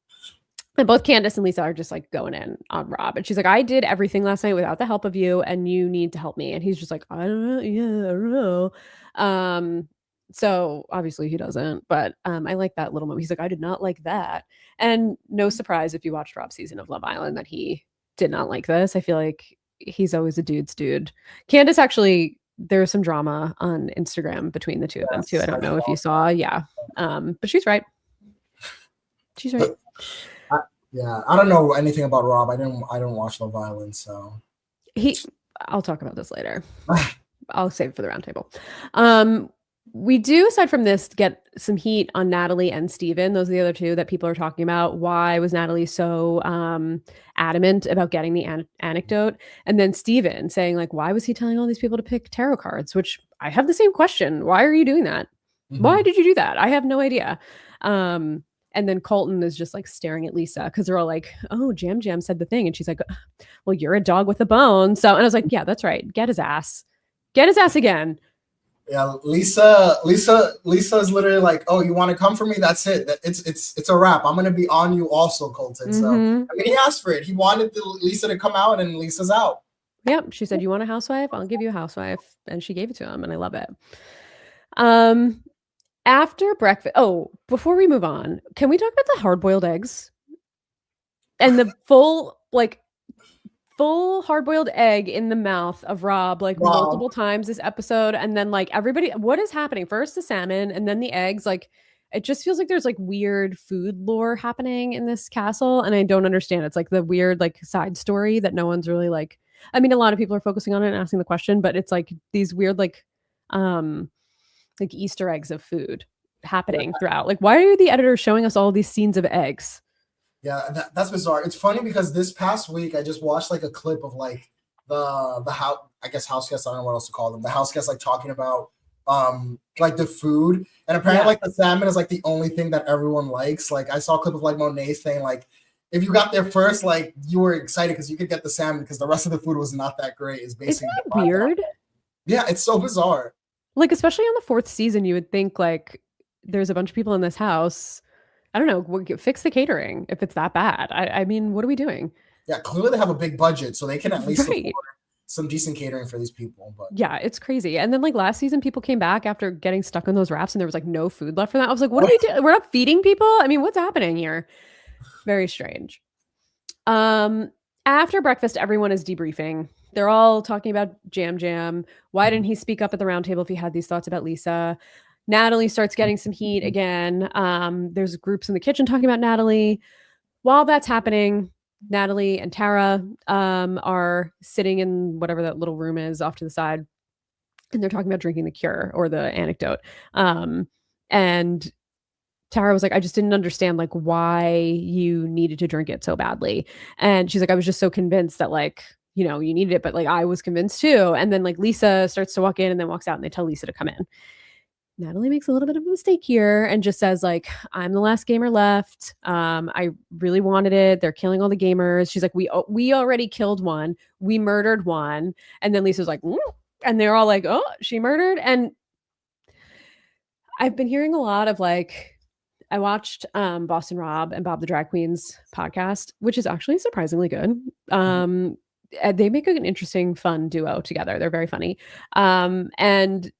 both Candace and Lisa are just like going in on Rob. And she's like, "I did everything last night without the help of you, and you need to help me." And he's just like, "I don't know. Yeah, I don't know." So obviously he doesn't, but I like that little moment. He's like, "I did not like that." And no surprise if you watched Rob's season of Love Island that he did not like this. I feel like he's always a dude's dude. Candace, actually, there was some drama on Instagram between the two of them too. I don't know if you saw. Yeah. But she's right. She's right. I, yeah, I don't know anything about Rob. I don't watch Love Island, so I'll talk about this later. I'll save it for the roundtable. We do, aside from this, get some heat on Natalie and Steven. Those are the other two that people are talking about. Why was Natalie so adamant about getting the anecdote? And then Steven saying, like, why was he telling all these people to pick tarot cards? Which I have the same question. Why are you doing that? Why did you do that? I have no idea. And then Colton is just like staring at Lisa because they're all like, oh, Jam Jam said the thing. And she's like, well, you're a dog with a bone. So, and I was like, yeah, that's right. Get his ass. Get his ass again. Yeah, Lisa is literally like, oh, you want to come for me? That's it. It's a wrap. I'm gonna be on you also, Colton. So I mean, he asked for it. He wanted Lisa to come out, and Lisa's out. Yep. She said, you want a housewife? I'll give you a housewife. And she gave it to him, and I love it. After breakfast, before we move on, can we talk about the hard-boiled eggs? And the full hard-boiled egg in the mouth of Rob, like multiple times this episode. And then like everybody, what is happening? First the salmon and then the eggs. Like it just feels like there's like weird food lore happening in this castle. And I don't understand. It's like the weird like side story that no one's really like, I mean, a lot of people are focusing on it and asking the question, but it's like these weird like Easter eggs of food happening throughout. Like, why are the editors showing us all these scenes of eggs? Yeah, that's bizarre. It's funny because this past week I just watched like a clip of like the house, I guess house guests, I don't know what else to call them. The house guests like talking about like the food, and apparently like the salmon is like the only thing that everyone likes. Like I saw a clip of like Monet saying like if you got there first, like you were excited because you could get the salmon because the rest of the food was not that great. Is basically Isn't that weird? Yeah, it's so bizarre. Like especially on the 4th season, you would think like there's a bunch of people in this house. I don't know, fix the catering if it's that bad. I mean, what are we doing? Yeah, clearly they have a big budget, so they can at least afford some decent catering for these people. But yeah, it's crazy. And then like last season, people came back after getting stuck on those rafts and there was like no food left for that. I was like, what are we doing? We're not feeding people? I mean, what's happening here? Very strange. After breakfast, everyone is debriefing. They're all talking about Jam Jam. Why didn't he speak up at the round table if he had these thoughts about Lisa? Natalie starts getting some heat again. There's groups in the kitchen talking about Natalie. While that's happening, Natalie and Tara are sitting in whatever that little room is off to the side. And they're talking about drinking the cure or the anecdote. And Tara was like, I just didn't understand like why you needed to drink it so badly. And she's like, I was just so convinced that like, you know, you needed it, but like I was convinced too. And then like Lisa starts to walk in and then walks out and they tell Lisa to come in. Natalie makes a little bit of a mistake here and just says like, I'm the last gamer left. I really wanted it. They're killing all the gamers. She's like, we already killed one. We murdered one. And then Lisa's like, and they're all like, oh, she murdered. And I've been hearing a lot of like, I watched Boston Rob and Bob the Drag Queen's podcast, which is actually surprisingly good. They make an interesting, fun duo together. They're very funny. And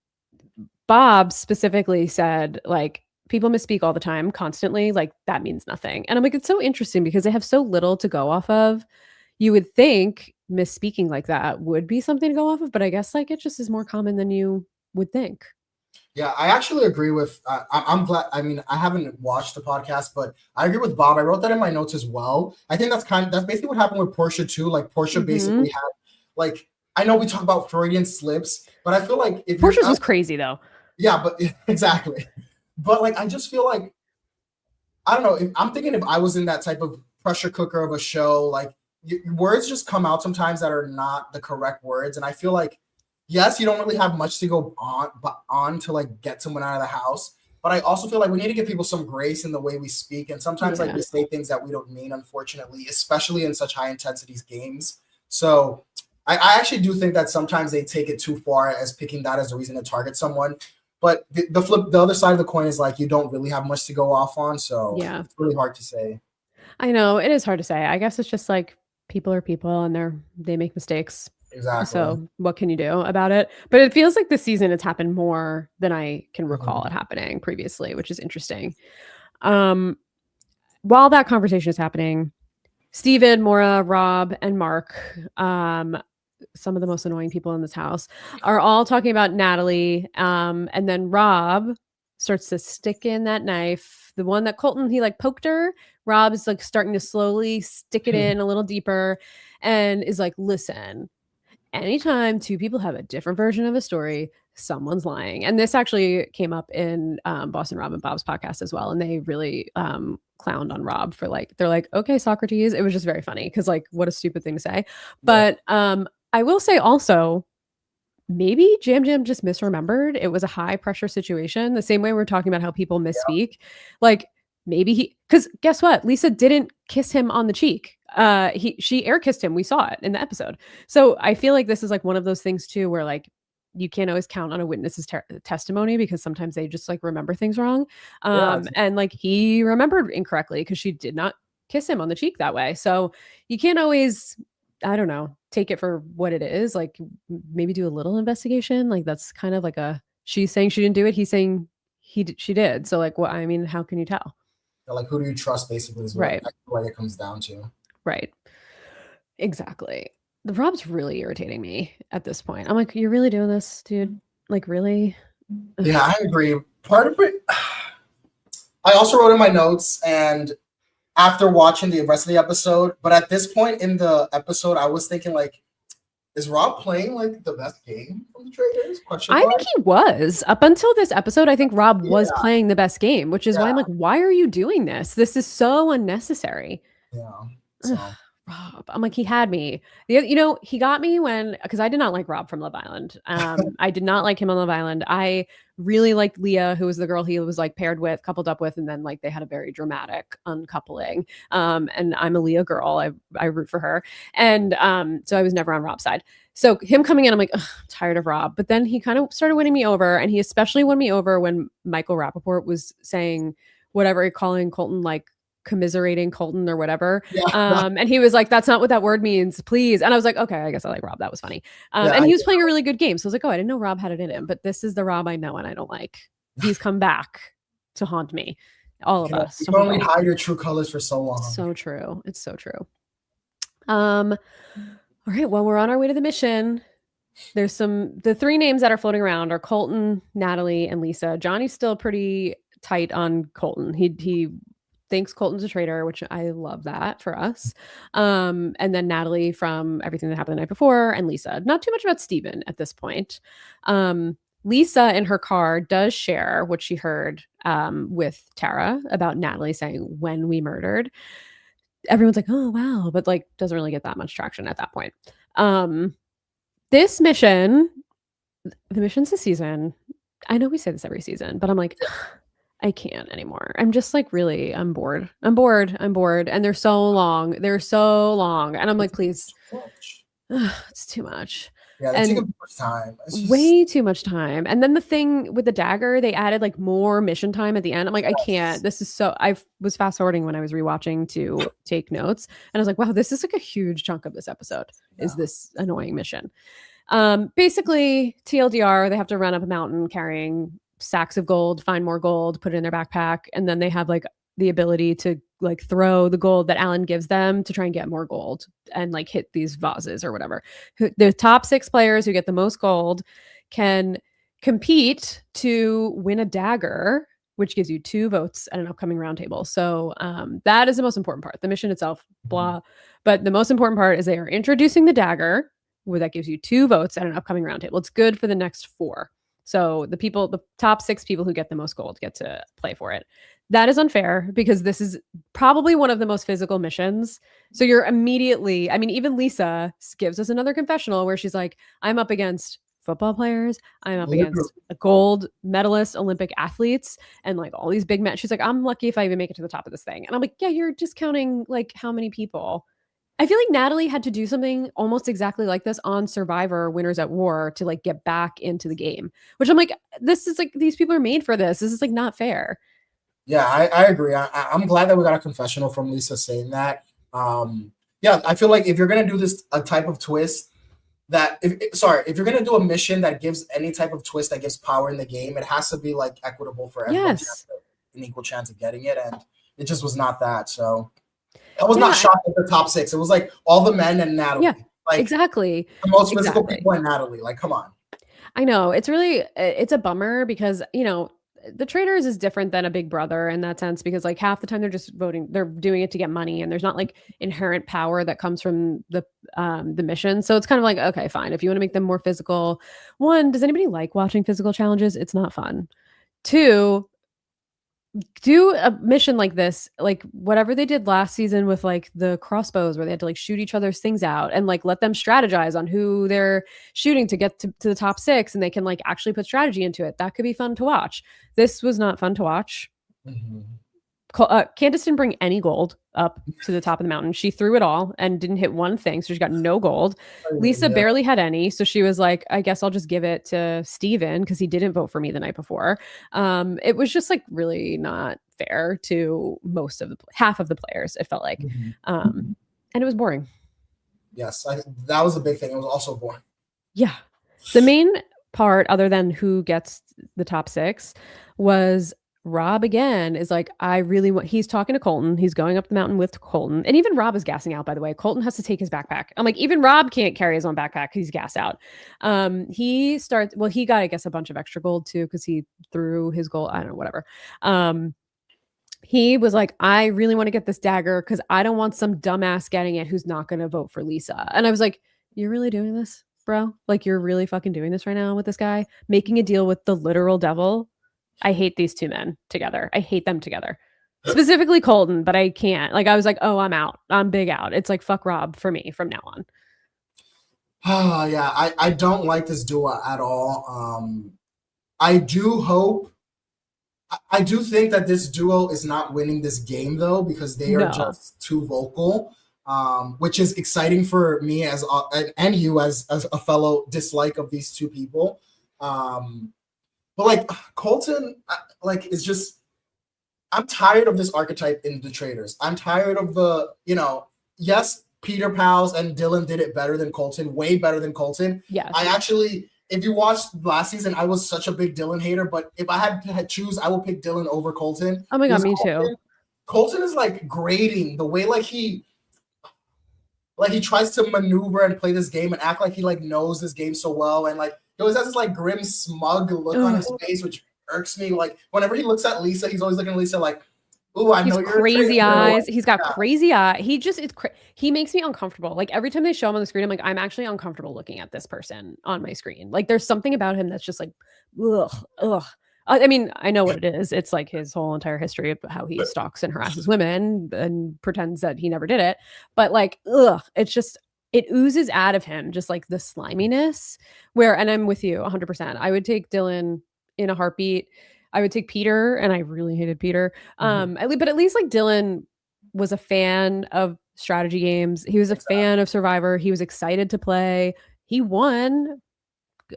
Bob specifically said, like, people misspeak all the time, constantly. Like, that means nothing. And I'm like, it's so interesting because they have so little to go off of. You would think misspeaking like that would be something to go off of, but I guess like it just is more common than you would think. Yeah, I actually agree with. I'm glad. I mean, I haven't watched the podcast, but I agree with Bob. I wrote that in my notes as well. I think that's basically what happened with Portia too. Like Portia basically had like, I know we talk about Freudian slips, but I feel like if Portia's was crazy though. Yeah, but exactly. But like, I just feel like, I don't know. I'm thinking if I was in that type of pressure cooker of a show, like words just come out sometimes that are not the correct words, and I feel like, yes, you don't really have much to go on to like get someone out of the house. But I also feel like we need to give people some grace in the way we speak. And sometimes like we say things that we don't mean, unfortunately, especially in such high intensity games. So I actually do think that sometimes they take it too far as picking that as a reason to target someone. But the other side of the coin is like you don't really have much to go off on. So yeah, it's really hard to say. I know it is hard to say. I guess it's just like people are people and they make mistakes. Exactly. So what can you do about it? But it feels like this season it's happened more than I can recall it happening previously, which is interesting. While that conversation is happening, Steven, Maura, Rob, and Mark, some of the most annoying people in this house, are all talking about Natalie. And then Rob starts to stick in that knife. The one that Colton, he like poked her. Rob is like starting to slowly stick it in a little deeper and is like, listen, anytime two people have a different version of a story, someone's lying. And this actually came up in Boston Rob and Bob's podcast as well. And they really clowned on Rob for like, they're like, okay, Socrates. It was just very funny because like, what a stupid thing to say. But I will say also, maybe Jam Jam just misremembered. It was a high pressure situation. The same way we're talking about how people misspeak. Like maybe because guess what? Lisa didn't kiss him on the cheek. She air kissed him. We saw it in the episode. So I feel like this is like one of those things too, where like you can't always count on a witness's testimony because sometimes they just like remember things wrong. And like he remembered incorrectly because she did not kiss him on the cheek that way. So you can't always, I don't know, take it for what it is. Like maybe do a little investigation. Like that's kind of like she's saying she didn't do it. He's saying she did. So like, what, I mean, how can you tell? Like, who do you trust basically is what it comes down to. Right. Exactly. The Rob's really irritating me at this point. I'm like, you're really doing this, dude? Like, really? Yeah, I agree. Part of it, I also wrote in my notes and after watching the rest of the episode, but at this point in the episode, I was thinking like, is Rob playing like the best game from the Traitors? I think he was. Up until this episode, I think Rob was playing the best game, which is why I'm like, why are you doing this? This is so unnecessary. Yeah. So. Rob, I'm like, he had me. You know, he got me because I did not like Rob from Love Island. I did not like him on Love Island. I really liked Leah, who was the girl he was like paired with, coupled up with, and then like they had a very dramatic uncoupling. And I'm a Leah girl. I root for her. And so I was never on Rob's side. So him coming in, I'm like, I'm tired of Rob. But then he kind of started winning me over, and he especially won me over when Michael Rappaport was saying whatever, calling Colton like commiserating Colton or whatever. And he was like, that's not what that word means, please. And I was like, okay, I guess I like Rob. That was funny. And he was playing a really good game. So I was like, oh, I didn't know Rob had it in him, but this is the Rob I know and I don't like. He's come back to haunt me. All of us. You can only hide your true colors for so long. So true. It's so true. All right. Well, we're on our way to the mission. There's the three names that are floating around are Colton, Natalie, and Lisa. Johnny's still pretty tight on Colton. He thinks Colton's a traitor, which I love that for us. And then Natalie from everything that happened the night before, and Lisa. Not too much about Steven at this point. Lisa in her car does share what she heard with Tara about Natalie saying when we murdered. Everyone's like, oh, wow. But like doesn't really get that much traction at that point. This mission, the missions this season, I know we say this every season, but I'm like, I can't anymore. I'm just like, really, I'm bored. I'm bored. And they're so long. And I'm like, please. It's too much. Yeah, they take too much time. Way too much time. And then the thing with the dagger, they added like more mission time at the end. I'm like, I can't. This is so. I was fast forwarding when I was rewatching to take notes, and I was like, wow, this is like a huge chunk of this episode. Is this annoying mission? Basically, TLDR, they have to run up a mountain carrying sacks of gold, find more gold, put it in their backpack, and then they have like the ability to like throw the gold that Alan gives them to try and get more gold and like hit these vases or whatever. The top 6 players who get the most gold can compete to win a dagger, which gives you 2 votes at an upcoming roundtable. So that is the most important part. The mission itself, blah. But the most important part is they are introducing the dagger, where that gives you 2 votes at an upcoming roundtable. It's good for the next 4. So the top 6 people who get the most gold get to play for it. That is unfair because this is probably one of the most physical missions. So you're immediately, I mean, even Lisa gives us another confessional where she's like, I'm up against football players. I'm up against gold medalist Olympic athletes and like all these big men. She's like, I'm lucky if I even make it to the top of this thing. And I'm like, yeah, you're discounting like how many people. I feel like Natalie had to do something almost exactly like this on Survivor Winners at War to like get back into the game, which I'm like, this is like, these people are made for this. This is like not fair. Yeah, I agree. I'm glad that we got a confessional from Lisa saying that. Yeah, I feel like if you're going to do this, a type of twist that, if you're going to do a mission that gives any type of twist that gives power in the game, it has to be like equitable for everyone to have an equal chance of getting it. And it just was not that. So I was not shocked at the top 6. It was like all the men and Natalie. Yeah, like, exactly. The most physical people and Natalie. Like, come on. I know. It's really, it's a bummer because, you know, the Traitors is different than a Big Brother in that sense because like half the time they're just voting, they're doing it to get money, and there's not like inherent power that comes from the mission. So it's kind of like, okay, fine. If you want to make them more physical, one, does anybody like watching physical challenges? It's not fun. Two, do a mission like this, like whatever they did last season with like the crossbows where they had to like shoot each other's things out and like let them strategize on who they're shooting to get to the top six, and they can like actually put strategy into it. That could be fun to watch. This was not fun to watch. Candace didn't bring any gold up to the top of the mountain. She threw it all and didn't hit one thing, so she got no gold. Lisa barely had any, so she was like, I guess I'll just give it to Steven because he didn't vote for me the night before. It was just like really not fair to half of the players, it felt like. And it was boring. Yes, that was a big thing. It was also boring. Yeah. The main part, other than who gets the top six, was Rob again is like, I really want, he's talking to Colton. He's going up the mountain with Colton. And even Rob is gassing out, by the way. Colton has to take his backpack. I'm like, even Rob can't carry his own backpack. He's gassed out. He got, I guess, a bunch of extra gold too, because he threw his gold. I don't know, whatever. He was like, I really want to get this dagger because I don't want some dumbass getting it who's not going to vote for Lisa. And I was like, you're really doing this, bro? Like, you're really fucking doing this right now with this guy? Making a deal with the literal devil? I hate these two men together. I hate them together. Specifically Colton, but I can't. Like, I was like, oh, I'm out. I'm big out. It's like, fuck Rob for me from now on. Oh, yeah. I don't like this duo at all. I do think that this duo is not winning this game, though, because they are just too vocal, which is exciting for me and you as a fellow dislike of these two people. But like Colton, like is just, I'm tired of this archetype in the Traitors. I'm tired of yes, Peter Pals and Dylan did it better than Colton, way better than Colton. Yeah. If you watched last season, I was such a big Dylan hater, but if I had to choose, I will pick Dylan over Colton. Oh my God, me too. Colton is like grating the way he tries to maneuver and play this game and act like he like knows this game so well, and like he always has this like grim, smug look on his face, which irks me. Like whenever he looks at Lisa, he's always looking at Lisa like, "Ooh, I know you're crazy eyes." He's got crazy eyes. He makes me uncomfortable. Like every time they show him on the screen, I'm like, I'm actually uncomfortable looking at this person on my screen. Like there's something about him that's just like, ugh. I mean, I know what it is. It's like his whole entire history of how he stalks and harasses women and pretends that he never did it. But like, it's just, it oozes out of him, just like the sliminess and I'm with you 100%. I would take Dylan in a heartbeat. I would take Peter, and I really hated Peter. But at least like Dylan was a fan of strategy games. He was a fan of Survivor. He was excited to play. He won.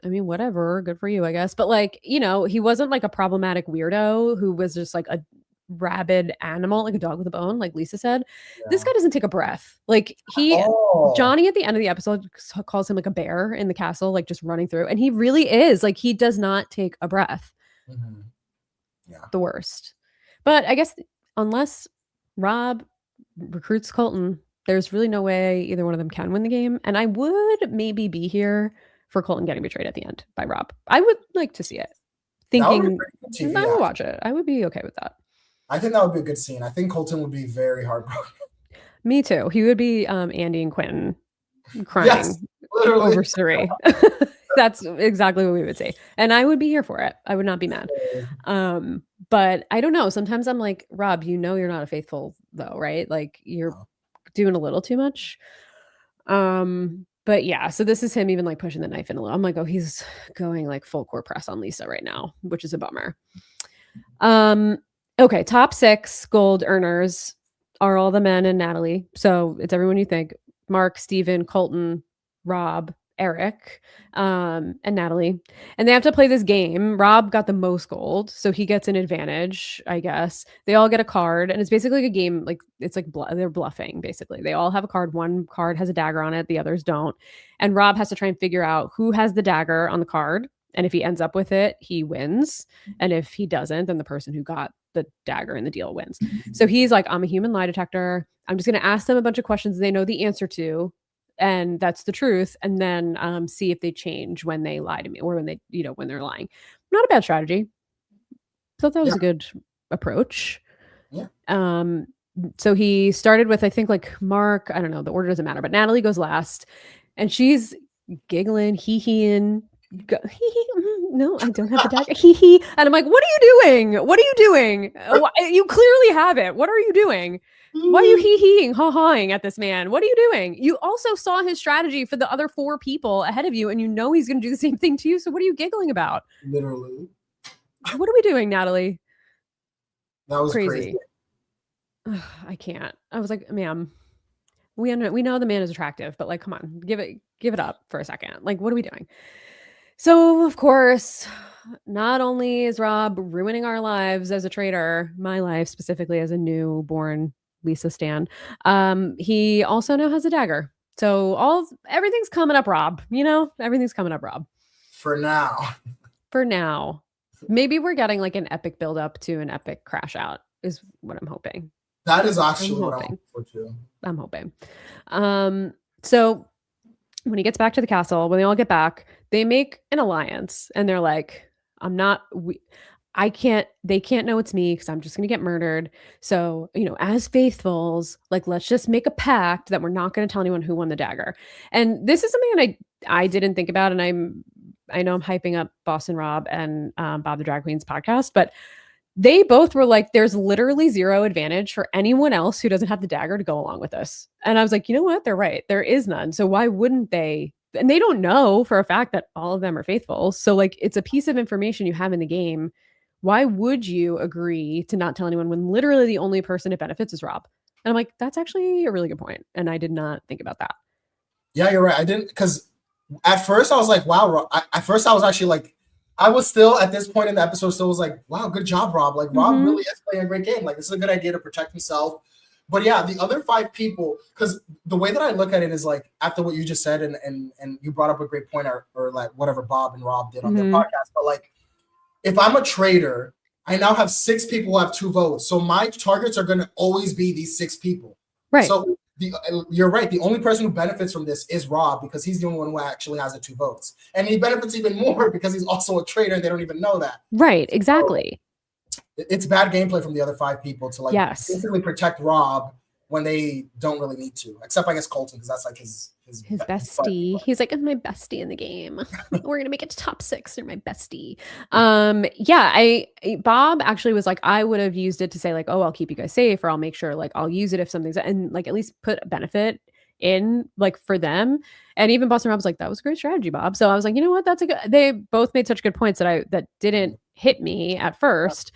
I mean, whatever, good for you, I guess. But like, he wasn't like a problematic weirdo who was just like a rabid animal, like a dog with a bone, like Lisa said. This guy doesn't take a breath. Like Johnny at the end of the episode calls him like a bear in the castle, like just running through, and he really is. Like he does not take a breath. Yeah, the worst. But I guess unless Rob recruits Colton, there's really no way either one of them can win the game. And I would maybe be here for Colton getting betrayed at the end by Rob. I would like to see it. Thinking I would watch it. I would be okay with that. I think that would be a good scene. I think Colton would be very heartbroken. Me too. He would be Andy and Quentin crying over Suri. That's exactly what we would say. And I would be here for it. I would not be mad. But I don't know. Sometimes I'm like, Rob, you're not a faithful though, right? Like you're doing a little too much. But yeah, so this is him even like pushing the knife in a little. I'm like, oh, he's going like full court press on Lisa right now, which is a bummer. Okay, top 6 gold earners are all the men and Natalie. So it's everyone you think. Mark, Steven, Colton, Rob, Eric, and Natalie. And they have to play this game. Rob got the most gold, so he gets an advantage, I guess. They all get a card, and it's basically like a game, like it's like they're bluffing, basically. They all have a card. One card has a dagger on it, the others don't. And Rob has to try and figure out who has the dagger on the card. And if he ends up with it, he wins. And if he doesn't, then the person who got the dagger in the deal wins. So he's like, I'm a human lie detector. I'm just going to ask them a bunch of questions they know the answer to. And that's the truth. And then see if they change when they lie to me or when they, when they're lying. Not a bad strategy. thought that was Yeah. a good approach. Yeah. So he started with, I think, like Mark. I don't know. The order doesn't matter, but Natalie goes last, and she's giggling, hee heeing. No, I don't have the dagger. Hee hee. And I'm like, what are you doing? What are you doing? You clearly have it. What are you doing? Why are you hee heeing, ha haing at this man? What are you doing? You also saw his strategy for the other 4 people ahead of you, and you know he's going to do the same thing to you. So what are you giggling about? Literally. What are we doing, Natalie? That was crazy. I can't. I was like, ma'am, we know the man is attractive, but like, come on, give it up for a second. Like, what are we doing? So, of course, not only is Rob ruining our lives as a traitor, my life specifically as a newborn Lisa stan, he also now has a dagger. So everything's coming up, Rob. You know, everything's coming up, Rob. For now. For now. Maybe we're getting like an epic build up to an epic crash out is what I'm hoping. That is actually what I'm hoping for too. I'm hoping. So when he gets back to the castle, when they all get back, they make an alliance and they're like, they can't know it's me because I'm just going to get murdered. So, you know, as faithfuls, like, let's just make a pact that we're not going to tell anyone who won the dagger. And this is something that I didn't think about. And I know I'm hyping up Boston Rob and Bob the Drag Queen's podcast, but they both were like, there's literally zero advantage for anyone else who doesn't have the dagger to go along with us. And I was like, you know what? They're right. There is none. So why wouldn't they? And they don't know for a fact that all of them are faithful. So like, it's a piece of information you have in the game. Why would you agree to not tell anyone when literally the only person it benefits is Rob? And I'm like, that's actually a really good point. And I did not think about that. Yeah, you're right. I didn't, because at first I was like, wow. At first I was actually like, I was still at this point in the episode still was like, wow, good job, Rob. Like Rob really is playing a great game. Like this is a good idea to protect himself. But yeah, the other 5 people, because the way that I look at it is like after what you just said, and you brought up a great point or like whatever Bob and Rob did on their podcast. But like if I'm a traitor, I now have 6 people who have 2 votes. So my targets are gonna always be these 6 people. Right. So you're right. The only person who benefits from this is Rob because he's the only one who actually has the 2 votes. And he benefits even more because he's also a traitor and they don't even know that. Right, exactly. So it's bad gameplay from the other 5 people to like basically protect Rob when they don't really need to. Except I guess Colton, because that's like his bestie. He's like, my bestie in the game. We're gonna make it to top 6. You're my bestie. Bob actually was like, I would have used it to say like, oh, I'll keep you guys safe, or I'll make sure like I'll use it if something's, and like at least put a benefit in like for them. And even Boston Rob was like, that was a great strategy, Bob. So I was like, you know what, they both made such good points that didn't hit me at first,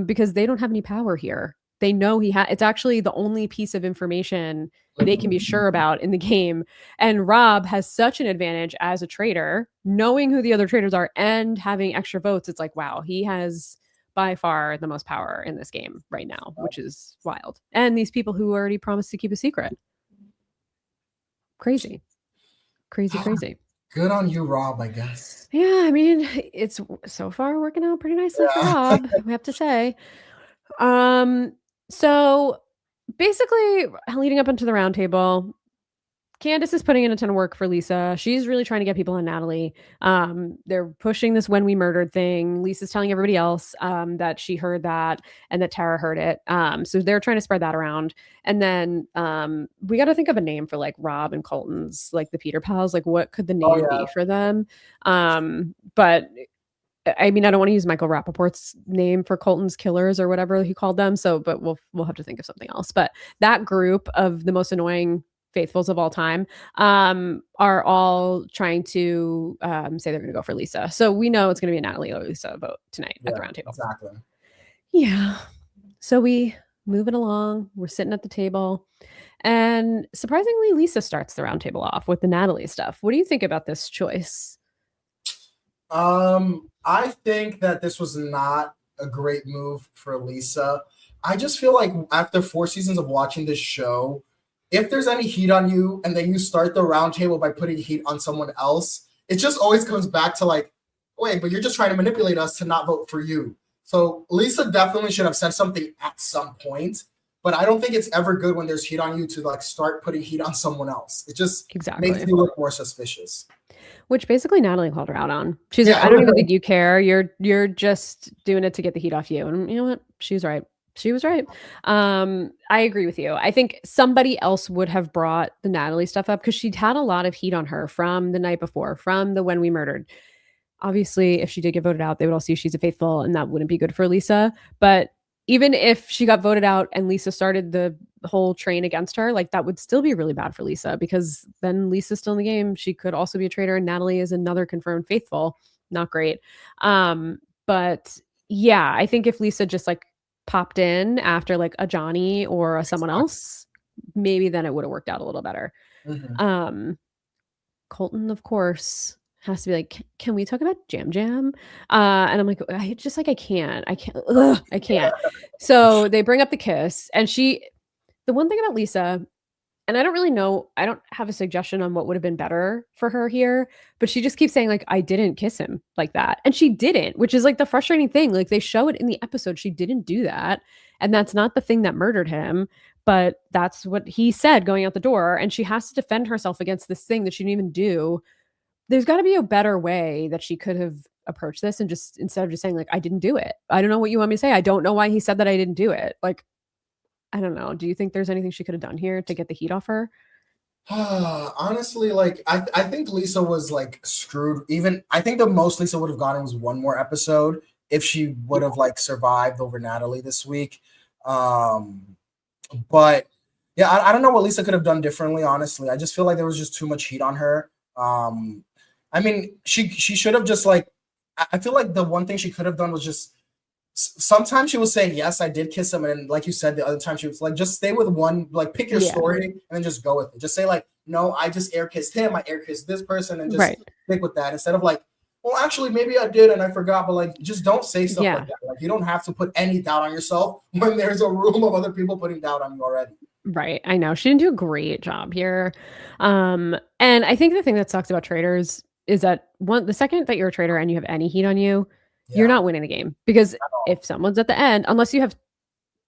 because they don't have any power here. They know it's actually the only piece of information they can be sure about in the game. And Rob has such an advantage as a traitor, knowing who the other traitors are and having extra votes. It's like, wow, he has by far the most power in this game right now, which is wild. And these people who already promised to keep a secret. Crazy. Good on you, Rob, I guess. Yeah, I mean, it's so far working out pretty nicely for Rob, we have to say. So basically, leading up into the round table, Candace is putting in a ton of work for Lisa. She's really trying to get people on Natalie. They're pushing this when we murdered thing. Lisa's telling everybody else that she heard that and that Tara heard it. So they're trying to spread that around. And then we got to think of a name for like Rob and Colton's, like the Peter Pals. Like what could the name be for them? But I mean, I don't want to use Michael Rappaport's name for Colton's killers or whatever he called them. So, but we'll have to think of something else. But that group of the most annoying faithfuls of all time are all trying to say they're going to go for Lisa. So we know it's going to be a Natalie or Lisa vote tonight at the round table. Exactly. Yeah. So we move it along. We're sitting at the table. And surprisingly, Lisa starts the round table off with the Natalie stuff. What do you think about this choice? I think that this was not a great move for Lisa. I just feel like after 4 seasons of watching this show, if there's any heat on you and then you start the round table by putting heat on someone else, it just always comes back to like, wait, but you're just trying to manipulate us to not vote for you. So Lisa definitely should have said something at some point, but I don't think it's ever good when there's heat on you to like start putting heat on someone else. It just makes you look more suspicious. Which basically Natalie called her out on. She's like, Yeah, "I don't even think you care. You're just doing it to get the heat off you." And you know what? She was right. She was right. I agree with you. I think somebody else would have brought the Natalie stuff up because she'd had a lot of heat on her from the night before, from the When We Murdered. Obviously, if she did get voted out, they would all see she's a faithful, and that wouldn't be good for Lisa. But even if she got voted out and Lisa started the whole train against her, like that would still be really bad for Lisa because then Lisa's still in the game. She could also be a traitor, and Natalie is another confirmed faithful. Not great. But yeah, I think if Lisa just like popped in after like a Johnny or a someone else, maybe then it would have worked out a little better. Mhm. Colton, of course, has to be like, can we talk about Jam Jam? And I'm like, I just like, I can't. Ugh, I can't. So they bring up the kiss, and the one thing about Lisa, and I don't really know, I don't have a suggestion on what would have been better for her here, but she just keeps saying, like, I didn't kiss him like that. And she didn't, which is like the frustrating thing. Like, they show it in the episode. She didn't do that. And that's not the thing that murdered him, but that's what he said going out the door. And she has to defend herself against this thing that she didn't even do. There's got to be a better way that she could have approached this and just instead of just saying, like, I didn't do it. I don't know what you want me to say. I don't know why he said that I didn't do it. Like, I don't know. Do you think there's anything she could have done here to get the heat off her? Honestly, like I think Lisa was like screwed. Even I think the most Lisa would have gotten was one more episode if she would have like survived over Natalie this week. But yeah, I don't know what Lisa could have done differently. Honestly, I just feel like there was just too much heat on her. I mean, she should have just like. I feel like the one thing she could have done was just. Sometimes she was saying yes, I did kiss him, and like you said, the other time she was like, just stay with one, like pick your story and then just go with it. Just say like, no, I just air kissed him, I air kissed this person, and just stick with that instead of like, well, actually, maybe I did and I forgot, but like, just don't say stuff like that. Like, you don't have to put any doubt on yourself when there's a room of other people putting doubt on you already. Right. I know she didn't do a great job here. And I think the thing that sucks about Traitors is that the second that you're a traitor and you have any heat on you, you're not winning the game because if someone's at the end, unless you have,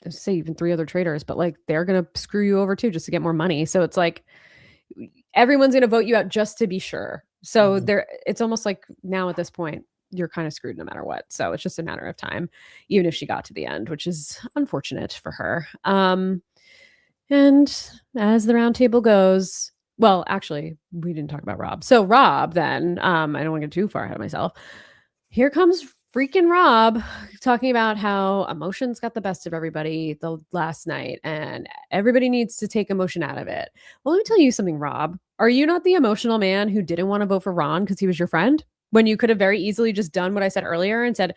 say, even 3 other traitors, but like they're going to screw you over too just to get more money. So it's like everyone's going to vote you out just to be sure. So it's almost like now at this point, you're kind of screwed no matter what. So it's just a matter of time, even if she got to the end, which is unfortunate for her. And as the round table goes, well, actually, we didn't talk about Rob. So Rob, then, I don't want to get too far ahead of myself. Here comes freaking Rob talking about how emotions got the best of everybody the last night and everybody needs to take emotion out of it. Well, let me tell you something, Rob. Are you not the emotional man who didn't want to vote for Ron because he was your friend? When you could have very easily just done what I said earlier and said,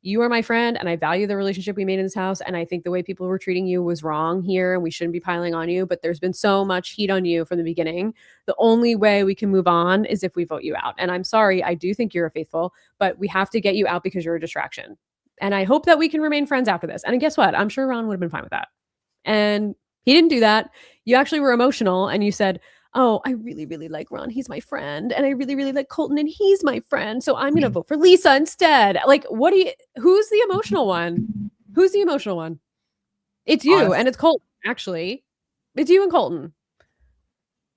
you are my friend and I value the relationship we made in this house. And I think the way people were treating you was wrong here and we shouldn't be piling on you. But there's been so much heat on you from the beginning. The only way we can move on is if we vote you out. And I'm sorry, I do think you're a faithful, but we have to get you out because you're a distraction. And I hope that we can remain friends after this. And guess what? I'm sure Ron would have been fine with that. And he didn't do that. You actually were emotional and you said, oh, I really, really like Ron. He's my friend. And I really, really like Colton and he's my friend. So I'm going to vote for Lisa instead. Like, who's the emotional one? Who's the emotional one? It's you and it's Colton, actually. It's you and Colton.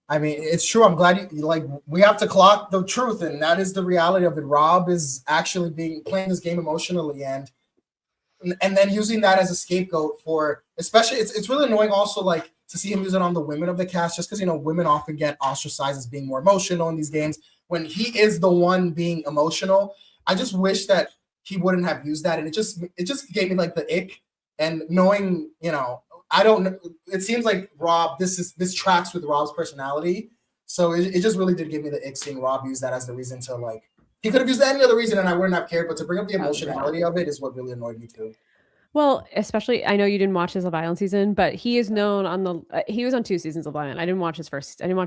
I mean, it's true. I'm glad you like, we have to clock the truth. And that is the reality of it. Rob is actually playing this game emotionally and then using that as a scapegoat for, especially, it's really annoying also, like, to see him use it on the women of the cast, just because, women often get ostracized as being more emotional in these games when he is the one being emotional. I just wish that he wouldn't have used that. And it just gave me like the ick and knowing, I don't know. It seems like Rob, this tracks with Rob's personality. So it just really did give me the ick seeing Rob use that as the reason to like, he could have used any other reason and I wouldn't have cared, but to bring up the emotionality of it is what really annoyed me too. Well, especially, I know you didn't watch his Love Island season, but he is known on he was on 2 seasons of Love Island. I didn't watch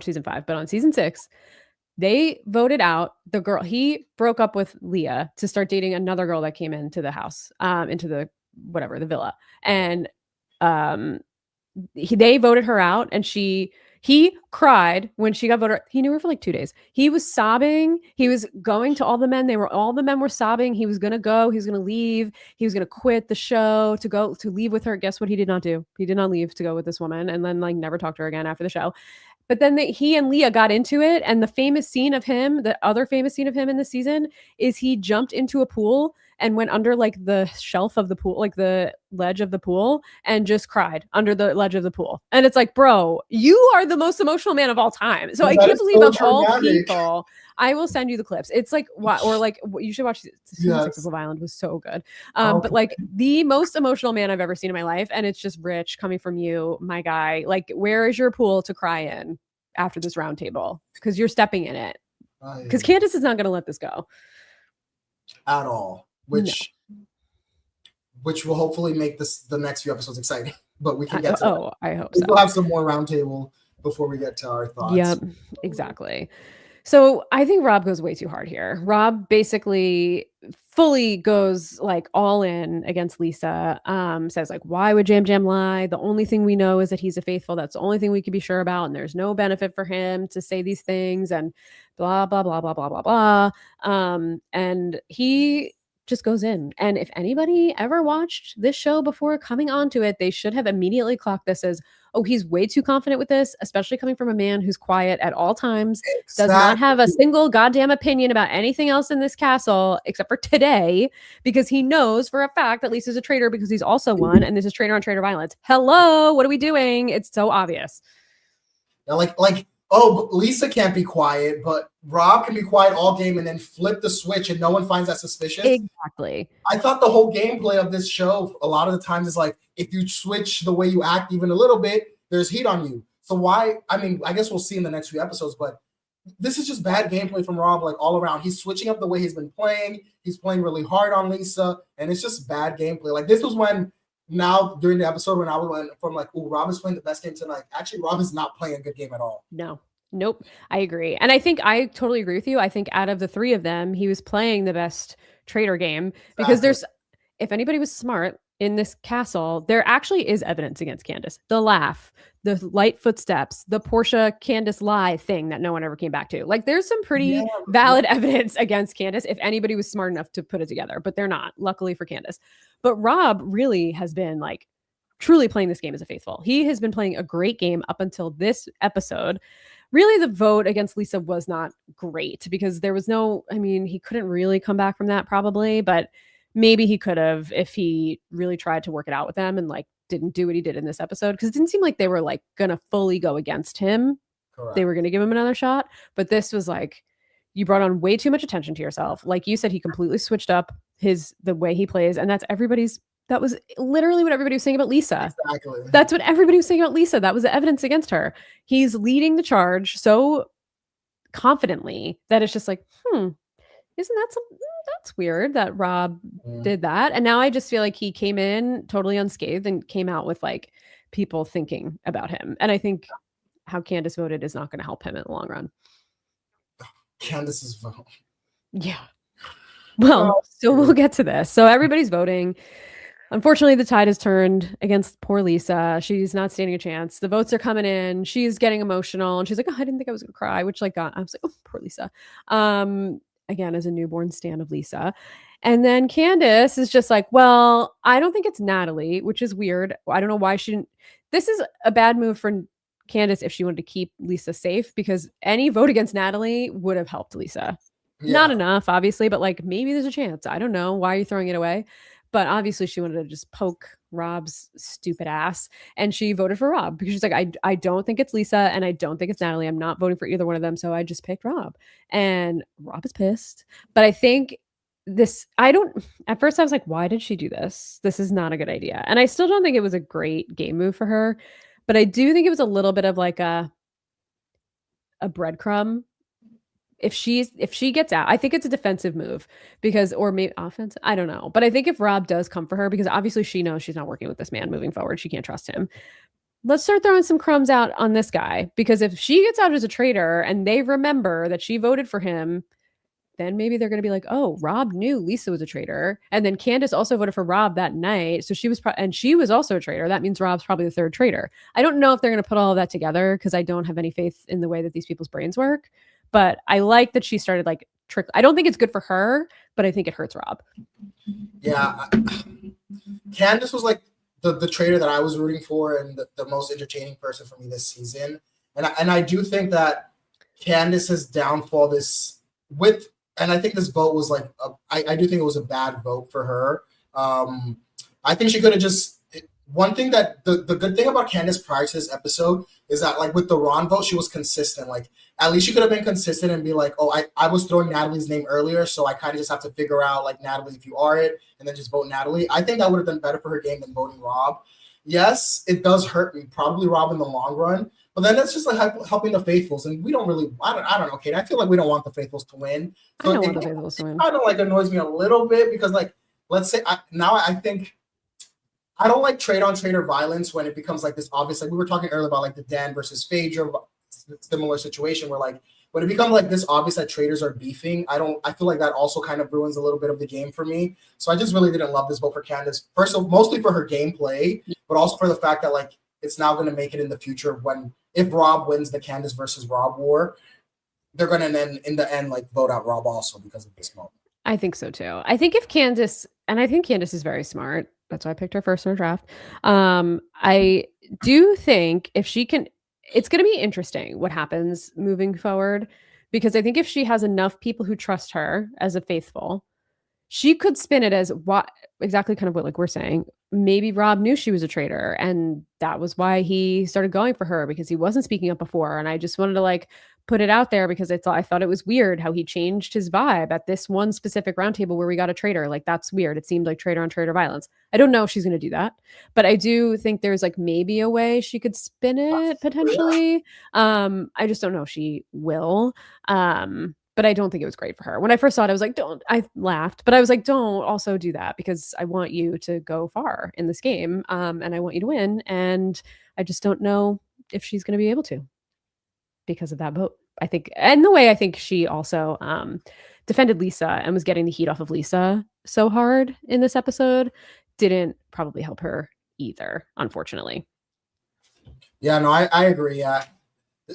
season 5, but on season 6, they voted out the girl. He broke up with Leah to start dating another girl that came into the house, into the villa. And they voted her out and she He cried when she got voted. He knew her for like 2 days. He was sobbing. He was going to all the men. All the men were sobbing. He was going to go. He was going to leave. He was going to quit the show to leave with her. Guess what he did not do? He did not leave to go with this woman and then like never talk to her again after the show. But then he and Leah got into it. And the other famous scene of him in the season is he jumped into a pool and went under like the shelf of the pool, like the ledge of the pool, and just cried under the ledge of the pool. And it's like, bro, you are the most emotional man of all time. So I can't believe of all people, I will send you the clips. It's like, what, or like, you should watch season 6 of Love Island was so good. But like the most emotional man I've ever seen in my life. And it's just Rich coming from you, my guy. Like, where is your pool to cry in after this round table? Because you're stepping in it. Because Candace is not going to let this go. At all. Which will hopefully make the next few episodes exciting. But we can get to that. I hope so. We'll have some more roundtable before we get to our thoughts. Yep, exactly. So I think Rob goes way too hard here. Rob basically fully goes like all in against Lisa. Says like, why would Jam Jam lie? The only thing we know is that he's a faithful. That's the only thing we can be sure about. And there's no benefit for him to say these things and blah, blah, blah, blah, blah, blah, blah. And he just goes in. And if anybody ever watched this show before coming onto it, they should have immediately clocked this as, oh, he's way too confident with this, especially coming from a man who's quiet at all times, does not have a single goddamn opinion about anything else in this castle except for today, because he knows for a fact that Lisa's a traitor because he's also one, and this is traitor on traitor violence. Hello, what are we doing? It's so obvious. Yeah, like, oh, Lisa can't be quiet, but Rob can be quiet all game and then flip the switch and no one finds that suspicious. Exactly. I thought the whole gameplay of this show, a lot of the times, is like, if you switch the way you act even a little bit, there's heat on you. So why? I mean, I guess we'll see in the next few episodes, but this is just bad gameplay from Rob, like all around. He's switching up the way he's been playing. He's playing really hard on Lisa, and it's just bad gameplay. Like, this was when, now during the episode, when I went from like, oh, Rob is playing the best game tonight. Actually, Rob is not playing a good game at all. No. Nope. I agree. And I think I totally agree with you. I think out of the three of them, he was playing the best traitor game because if anybody was smart in this castle, there actually is evidence against Candace. The laugh, the light footsteps, the Portia Candace lie thing that no one ever came back to. Like, there's some pretty valid evidence against Candace if anybody was smart enough to put it together, but they're not, luckily for Candace. But Rob really has been like truly playing this game as a faithful. He has been playing a great game up until this episode. Really, the vote against Lisa was not great because there was he couldn't really come back from that probably, but maybe he could have if he really tried to work it out with them and like didn't do what he did in this episode, because it didn't seem like they were like gonna fully go against him. Correct. They were gonna give him another shot, but this was like, you brought on way too much attention to yourself. Like you said, he completely switched up the way he plays, and that was literally what everybody was saying about Lisa. Exactly. That's what everybody was saying about Lisa. That was the evidence against her. He's leading the charge so confidently that it's just like, isn't that something? That's weird that Rob did that. And now I just feel like he came in totally unscathed and came out with like people thinking about him. And I think how Candace voted is not going to help him in the long run. Candace's vote. Yeah. Well, so we'll get to this. So everybody's voting. Unfortunately, the tide has turned against poor Lisa. She's not standing a chance. The votes are coming in. She's getting emotional. And she's like, oh, I didn't think I was going to cry, which I was like, oh, poor Lisa. Again, as a newborn stan of Lisa. And then Candace is just like, well, I don't think it's Natalie, which is weird. I don't know why she didn't. This is a bad move for Candace if she wanted to keep Lisa safe, because any vote against Natalie would have helped Lisa. Yeah. Not enough, obviously, but like maybe there's a chance. I don't know. Why are you throwing it away? But obviously she wanted to just poke Rob's stupid ass. And she voted for Rob because she's like, I don't think it's Lisa and I don't think it's Natalie. I'm not voting for either one of them. So I just picked Rob. And Rob is pissed. But I think at first I was like, why did she do this? This is not a good idea. And I still don't think it was a great game move for her. But I do think it was a little bit of like a breadcrumb. If she gets out, I think it's a defensive move or maybe offense. I don't know. But I think if Rob does come for her, because obviously she knows she's not working with this man moving forward, she can't trust him. Let's start throwing some crumbs out on this guy, because if she gets out as a traitor and they remember that she voted for him, then maybe they're going to be like, oh, Rob knew Lisa was a traitor. And then Candace also voted for Rob that night. So she was, and she was also a traitor. That means Rob's probably the third traitor. I don't know if they're going to put all of that together because I don't have any faith in the way that these people's brains work. But I like that she started like trick. I don't think it's good for her, but I think it hurts Rob. Yeah. Candace was like the traitor that I was rooting for and the most entertaining person for me this season. And I do think that Candace's downfall and I think this vote was like, I do think it was a bad vote for her. I think she could have one thing that the good thing about Candace prior to this episode is that like with the Ron vote, she was consistent. Like at least she could have been consistent and be like, oh, I was throwing Natalie's name earlier, so I kind of just have to figure out like Natalie if you are it, and then just vote Natalie. I think that would have been better for her game than voting Rob. Yes, it does hurt me, probably Rob in the long run, but then that's just like helping the faithfuls, and we don't really. I don't know, Kate. I feel like we don't want the faithfuls to win. So I don't want the faithfuls to win. Kind of like annoys me a little bit because like let's say I think. I don't like trade on trader violence when it becomes like this obvious. Like we were talking earlier about like the Dan versus Phaedra similar situation where like when it becomes like this obvious that traders are beefing, I feel like that also kind of ruins a little bit of the game for me. So I just really didn't love this vote for Candace. First of all, mostly for her gameplay, but also for the fact that like it's now going to make it in the future if Rob wins the Candace versus Rob war, they're going to then in the end like vote out Rob also because of this moment. I think so too. I think if Candace, and I think Candace is very smart. That's why I picked her first in her draft. I do think if she can, it's going to be interesting what happens moving forward, because I think if she has enough people who trust her as a faithful, she could spin it as what exactly kind of what like we're saying. Maybe Rob knew she was a traitor and that was why he started going for her because he wasn't speaking up before. And I just wanted to like put it out there because I thought it was weird how he changed his vibe at this one specific roundtable where we got a traitor. Like that's weird. It seemed like traitor on traitor violence. I don't know if she's going to do that, but I do think there's like maybe a way she could spin it potentially. I just don't know if she will. But I don't think it was great for her. When I first saw it, I was like, I laughed, but I was like, don't also do that because I want you to go far in this game. And I want you to win. And I just don't know if she's going to be able to because of that vote. I think, and the way I think she also defended Lisa and was getting the heat off of Lisa so hard in this episode didn't probably help her either, unfortunately. Yeah, no, I agree. Yeah.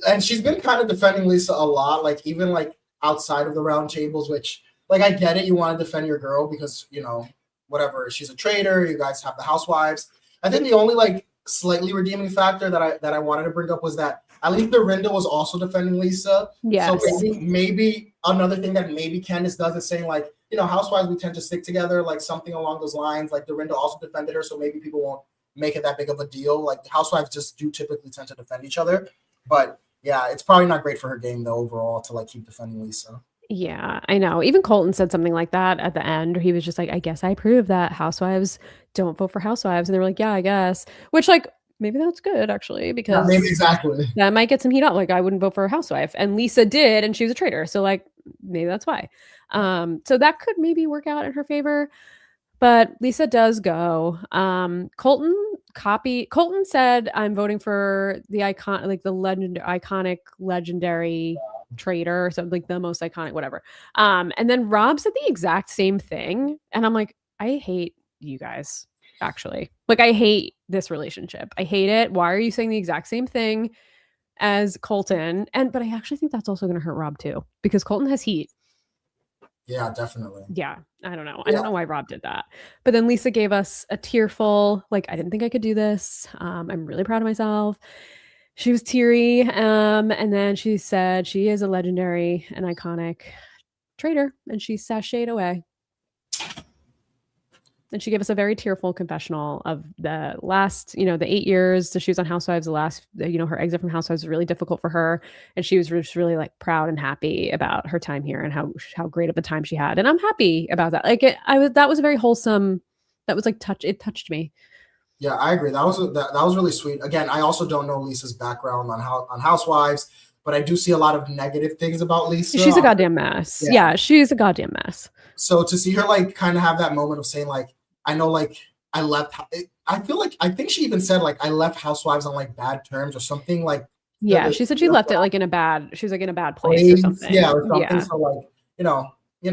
And she's been kind of defending Lisa a lot, like even like outside of the round tables, which like I get it, you want to defend your girl because you know whatever, she's a traitor, you guys have the housewives. I think the only like slightly redeeming factor that I wanted to bring up was that at least Dorinda was also defending Lisa. Yes. So maybe another thing that maybe Candace does is saying like, you know, housewives we tend to stick together, like something along those lines. Like Dorinda also defended her, so maybe people won't make it that big of a deal. Like housewives just do typically tend to defend each other, but yeah, it's probably not great for her game though overall to like keep defending Lisa. Yeah, I know. Even Colton said something like that at the end, where he was just like, I guess I prove that housewives don't vote for housewives. And they were like, yeah, I guess. Which like, maybe that's good actually, because maybe exactly that might get some heat up. Like I wouldn't vote for a housewife. And Lisa did, and she was a traitor. So like maybe that's why. So that could maybe work out in her favor. But Lisa does go. Colton said, I'm voting for the iconic legendary traitor, so like the most iconic, whatever. And then Rob said the exact same thing. And I'm like, I hate you guys, actually. Like, I hate this relationship. I hate it. Why are you saying the exact same thing as Colton? But I actually think that's also going to hurt Rob too, because Colton has heat. Yeah, definitely. Yeah, I don't know. I don't know why Rob did that. But then Lisa gave us a tearful, like, I didn't think I could do this. I'm really proud of myself. She was teary. And then she said she is a legendary and iconic traitor. And she sashayed away. And she gave us a very tearful confessional of the last, the 8 years that she was on Housewives. The last, her exit from Housewives was really difficult for her. And she was just really like proud and happy about her time here and how great of a time she had. And I'm happy about that. Like that was a very wholesome, that was like it touched me. Yeah, I agree. That was really sweet. Again, I also don't know Lisa's background on Housewives, but I do see a lot of negative things about Lisa. She's a goddamn mess. Yeah, she's a goddamn mess. So to see her like kind of have that moment of saying like, I know like I left, I think she even said like I left Housewives on like bad terms or something like. Yeah, she said she left it like she was like in a bad place or something. Yeah, or something. Yeah. So like,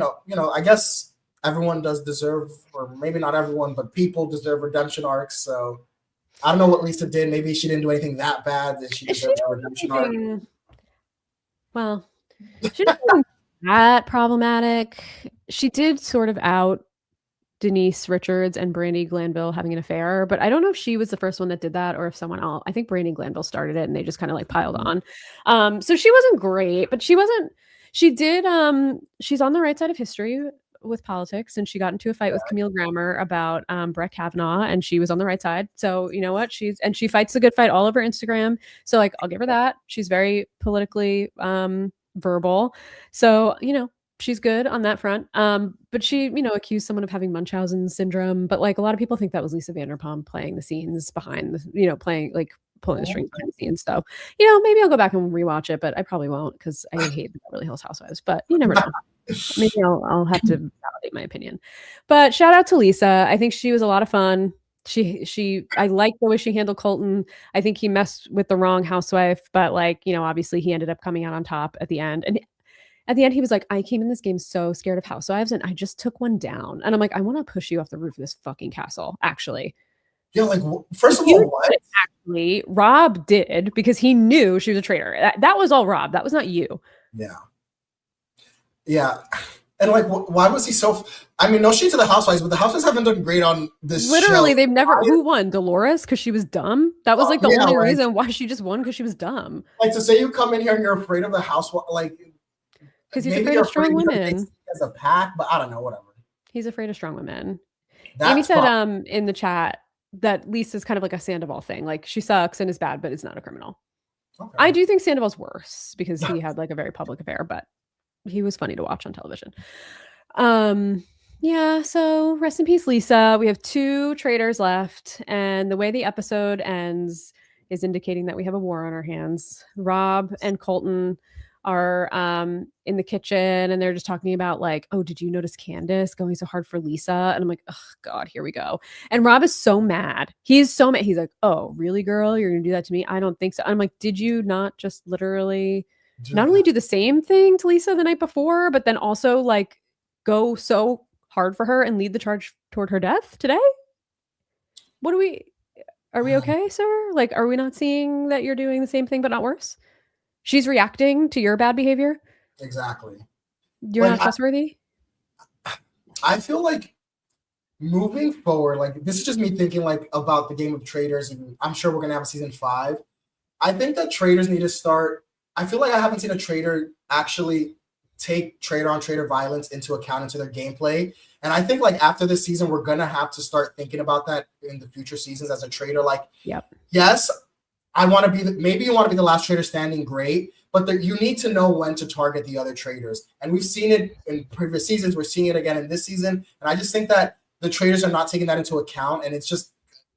I guess everyone does deserve, or maybe not everyone, but people deserve redemption arcs. So I don't know what Lisa did. Maybe she didn't do anything that bad that she She deserved a redemption arc. well, she didn't do anything that problematic. She did sort of out Denise Richards and Brandy Glanville having an affair, but I don't know if she was the first one that did that or if someone else. I think Brandy Glanville started it and they just kind of like piled on. So she wasn't great, but she did she's on the right side of history with politics, and she got into a fight with Camille Grammer about Brett Kavanaugh, and she was on the right side. So you know what? She fights a good fight all over Instagram. So like I'll give her that. She's very politically verbal. So, she's good on that front. But she, accused someone of having Munchausen syndrome. But like a lot of people think that was Lisa Vanderpump playing the scenes behind the, playing like pulling the strings behind the scenes. So, maybe I'll go back and rewatch it, but I probably won't because I hate the Beverly Hills Housewives. But you never know. Maybe I'll have to validate my opinion. But shout out to Lisa. I think she was a lot of fun. I like the way she handled Colton. I think he messed with the wrong housewife, but like, obviously he ended up coming out on top at the end. And at the end, he was like, I came in this game so scared of housewives and I just took one down. And I'm like, I want to push you off the roof of this fucking castle, actually. Yeah, like, first of all, what? Actually, Rob did because he knew she was a traitor. That was all Rob. That was not you. Yeah. Yeah. And like, why was he so? I mean, no shade to the housewives, but the housewives haven't done great on this. Literally, show. They've never. Who won? Dolores, because she was dumb. That was like the only reason why she just won, because she was dumb. Like to say you come in here and you're afraid of the housewife, like because he's afraid of strong women as a pack. But I don't know, whatever. He's afraid of strong women. Amy said in the chat that Lisa's kind of like a Sandoval thing. Like she sucks and is bad, but is not a criminal. Okay. I do think Sandoval's worse because he had like a very public affair, but he was funny to watch on television. Yeah, so rest in peace, Lisa. We have 2 traitors left, and the way the episode ends is indicating that we have a war on our hands. Rob and Colton are in the kitchen, and they're just talking about like, oh, did you notice Candace going so hard for Lisa? And I'm like, oh God, here we go. And Rob is so mad. He's so mad. He's like, oh, really, girl? You're gonna do that to me? I don't think so. I'm like, did you not just literally not only do the same thing to Lisa the night before, but then also like go so hard for her and lead the charge toward her death today? Are we okay, sir? Like, are we not seeing that you're doing the same thing, but not worse? She's reacting to your bad behavior. Exactly. You're not trustworthy. I feel like moving forward, like this is just me thinking like about the game of Traitors, and I'm sure we're going to have a season 5. I think that Traitors need to start. I feel like I haven't seen a traitor actually take traitor on traitor violence into account into their gameplay. And I think like after this season, we're going to have to start thinking about that in the future seasons as a traitor. Like, yes, I want to be, maybe you want to be the last traitor standing, great, but you need to know when to target the other traitors. And we've seen it in previous seasons. We're seeing it again in this season. And I just think that the traitors are not taking that into account, and it's just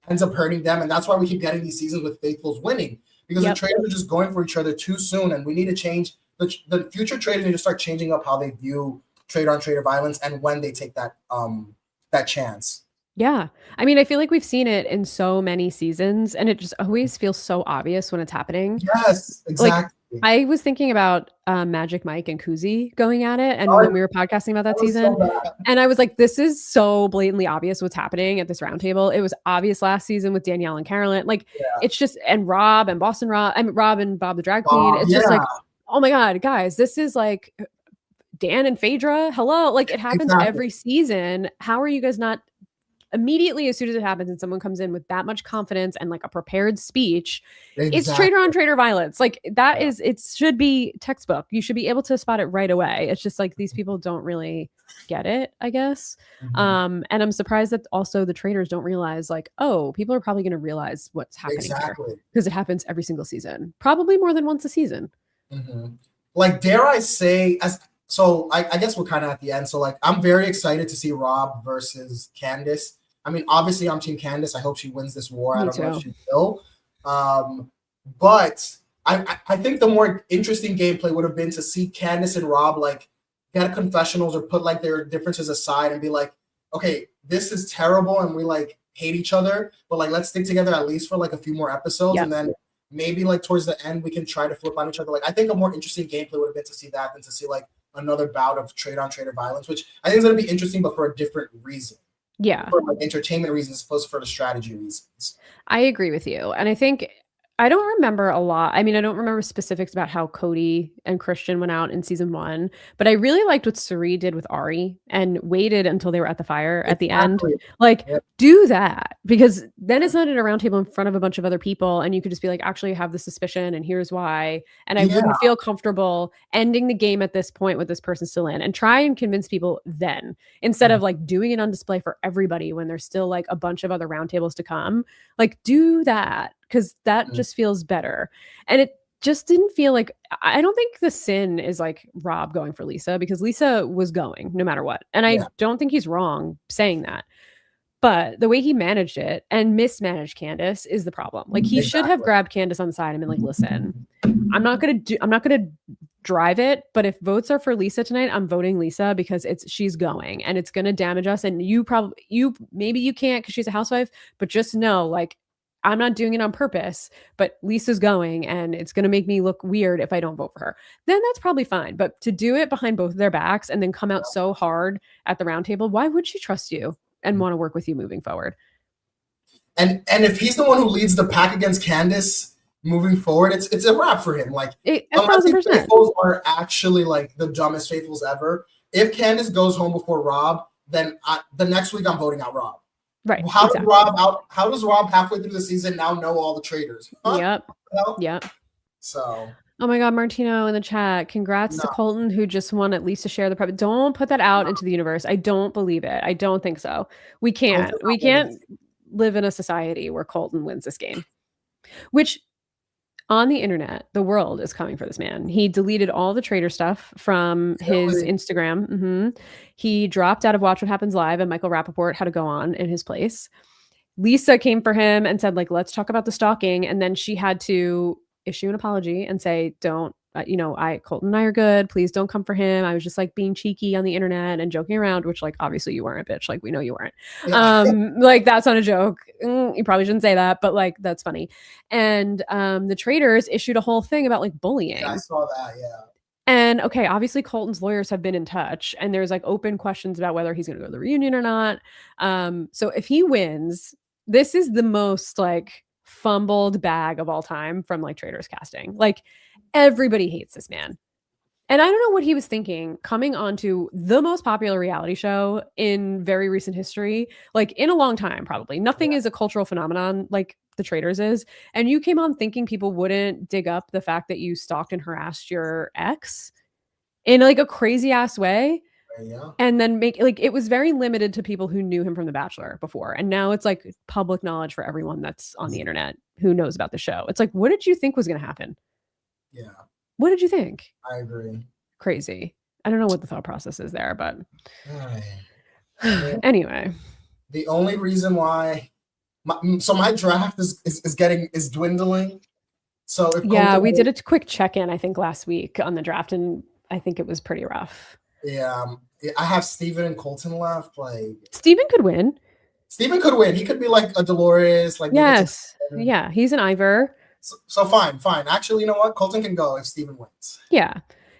ends up hurting them. And that's why we keep getting these seasons with faithfuls winning. Because the traitors are just going for each other too soon, and we need to change. The future traitors need to start changing up how they view traitor on traitor violence and when they take that chance. Yeah. I mean, I feel like we've seen it in so many seasons, and it just always feels so obvious when it's happening. Yes, exactly. Like, I was thinking about Magic Mike and Kuzi going at it, and when we were podcasting about that season, and I was like, this is so blatantly obvious what's happening at this roundtable. It was obvious last season with Danielle and Carolyn. Like, it's just, and Rob and Boston Rob, I mean, Rob and Bob the drag queen. It's just like, oh my God, guys, this is like Dan and Phaedra. Hello. Like, it happens every season. How are you guys not immediately, as soon as it happens and someone comes in with that much confidence and like a prepared speech, it's traitor on traitor violence. Like that is, it should be textbook. You should be able to spot it right away. It's just like these people don't really get it, I guess. And I'm surprised that also the traitors don't realize like, oh, people are probably going to realize what's happening here because it happens every single season, probably more than once a season. Like, dare I say, so I guess we're kind of at the end. So like, I'm very excited to see Rob versus Candace. I mean, obviously I'm team Candace. I hope she wins this war. I don't know if she will. But I think the more interesting gameplay would have been to see Candace and Rob like get confessionals or put like their differences aside and be like, okay, this is terrible and we like hate each other, but like let's stick together at least for like a few more episodes, and then maybe like towards the end we can try to flip on each other. Like I think a more interesting gameplay would have been to see that than to see like another bout of trade on trader violence, which I think is going to be interesting, but for a different reason. Yeah. For like entertainment reasons, as opposed to for the strategy reasons. I agree with you. And I think I don't remember a lot. I mean, I don't remember specifics about how Cody and Christian went out in season 1, but I really liked what Suri did with Ari and waited until they were at the fire at the end. Like, Yep. do that, because then it's not at a round table in front of a bunch of other people and you could just be like, actually, I have the suspicion and here's why. And I wouldn't feel comfortable ending the game at this point with this person still in, and try and convince people then, instead of like doing it on display for everybody when there's still like a bunch of other roundtables to come. Like, do that, because that just feels better. And it just didn't feel like, I don't think the sin is like Rob going for Lisa, because Lisa was going no matter what. And I don't think he's wrong saying that. But the way he managed it and mismanaged Candace is the problem. Like, he should have grabbed Candace on the side and been like, listen, I'm not gonna drive it, but if votes are for Lisa tonight, I'm voting Lisa, because she's going and it's gonna damage us. And maybe you can't because she's a housewife, but just know, like, I'm not doing it on purpose, but Lisa's going and it's going to make me look weird if I don't vote for her. Then that's probably fine. But to do it behind both of their backs and then come out so hard at the round table, why would she trust you and want to work with you moving forward? And if he's the one who leads the pack against Candace moving forward, it's a wrap for him. Like, unless these faithfuls are actually like the dumbest faithfuls ever, if Candace goes home before Rob, then the next week I'm voting out Rob. Right. How does Rob halfway through the season now know all the traitors? Huh? Yep. So. Oh my God, Martino in the chat. Congrats to Colton, who just won at least to share the prep. Don't put that out into the universe. I don't believe it. I don't think so. We can't live in a society where Colton wins this game. Which, on the internet, the world is coming for this man. He deleted all the traitor stuff from his Instagram. He dropped out of Watch What Happens Live, and Michael Rappaport had to go on in his place. Lisa came for him and said, like, let's talk about the stalking. And then she had to issue an apology and say, don't, Colton and I are good. Please don't come for him. I was just like being cheeky on the internet and joking around, which, like, obviously you weren't, bitch. Like, we know you weren't. Like, that's not a joke. You probably shouldn't say that, but like, that's funny. And the Traitors issued a whole thing about like bullying. Yeah, I saw that. Yeah. And okay, obviously Colton's lawyers have been in touch and there's like open questions about whether he's going to go to the reunion or not. So if he wins, this is the most like fumbled bag of all time from like Traitors casting. Like, everybody hates this man. And I don't know what he was thinking coming onto the most popular reality show in very recent history, like in a long time, probably. Nothing is a cultural phenomenon like the Traitors is. And you came on thinking people wouldn't dig up the fact that you stalked and harassed your ex in like a crazy ass way. Yeah. And then it was very limited to people who knew him from The Bachelor before. And now it's like public knowledge for everyone that's on the internet who knows about the show. It's like, what did you think was going to happen? Yeah. What did you think? I agree. Crazy. I don't know what the thought process is there, but anyway. The only reason why my draft is dwindling. So if we did a quick check-in, I think, last week on the draft, and I think it was pretty rough. Yeah. I have Steven and Colton left. Like, Steven could win. Steven could win. He could be like a Dolores. Like, yes. Yeah, he's an Ivor. So fine. Actually, you know what? Colton can go if Steven wins. Yeah.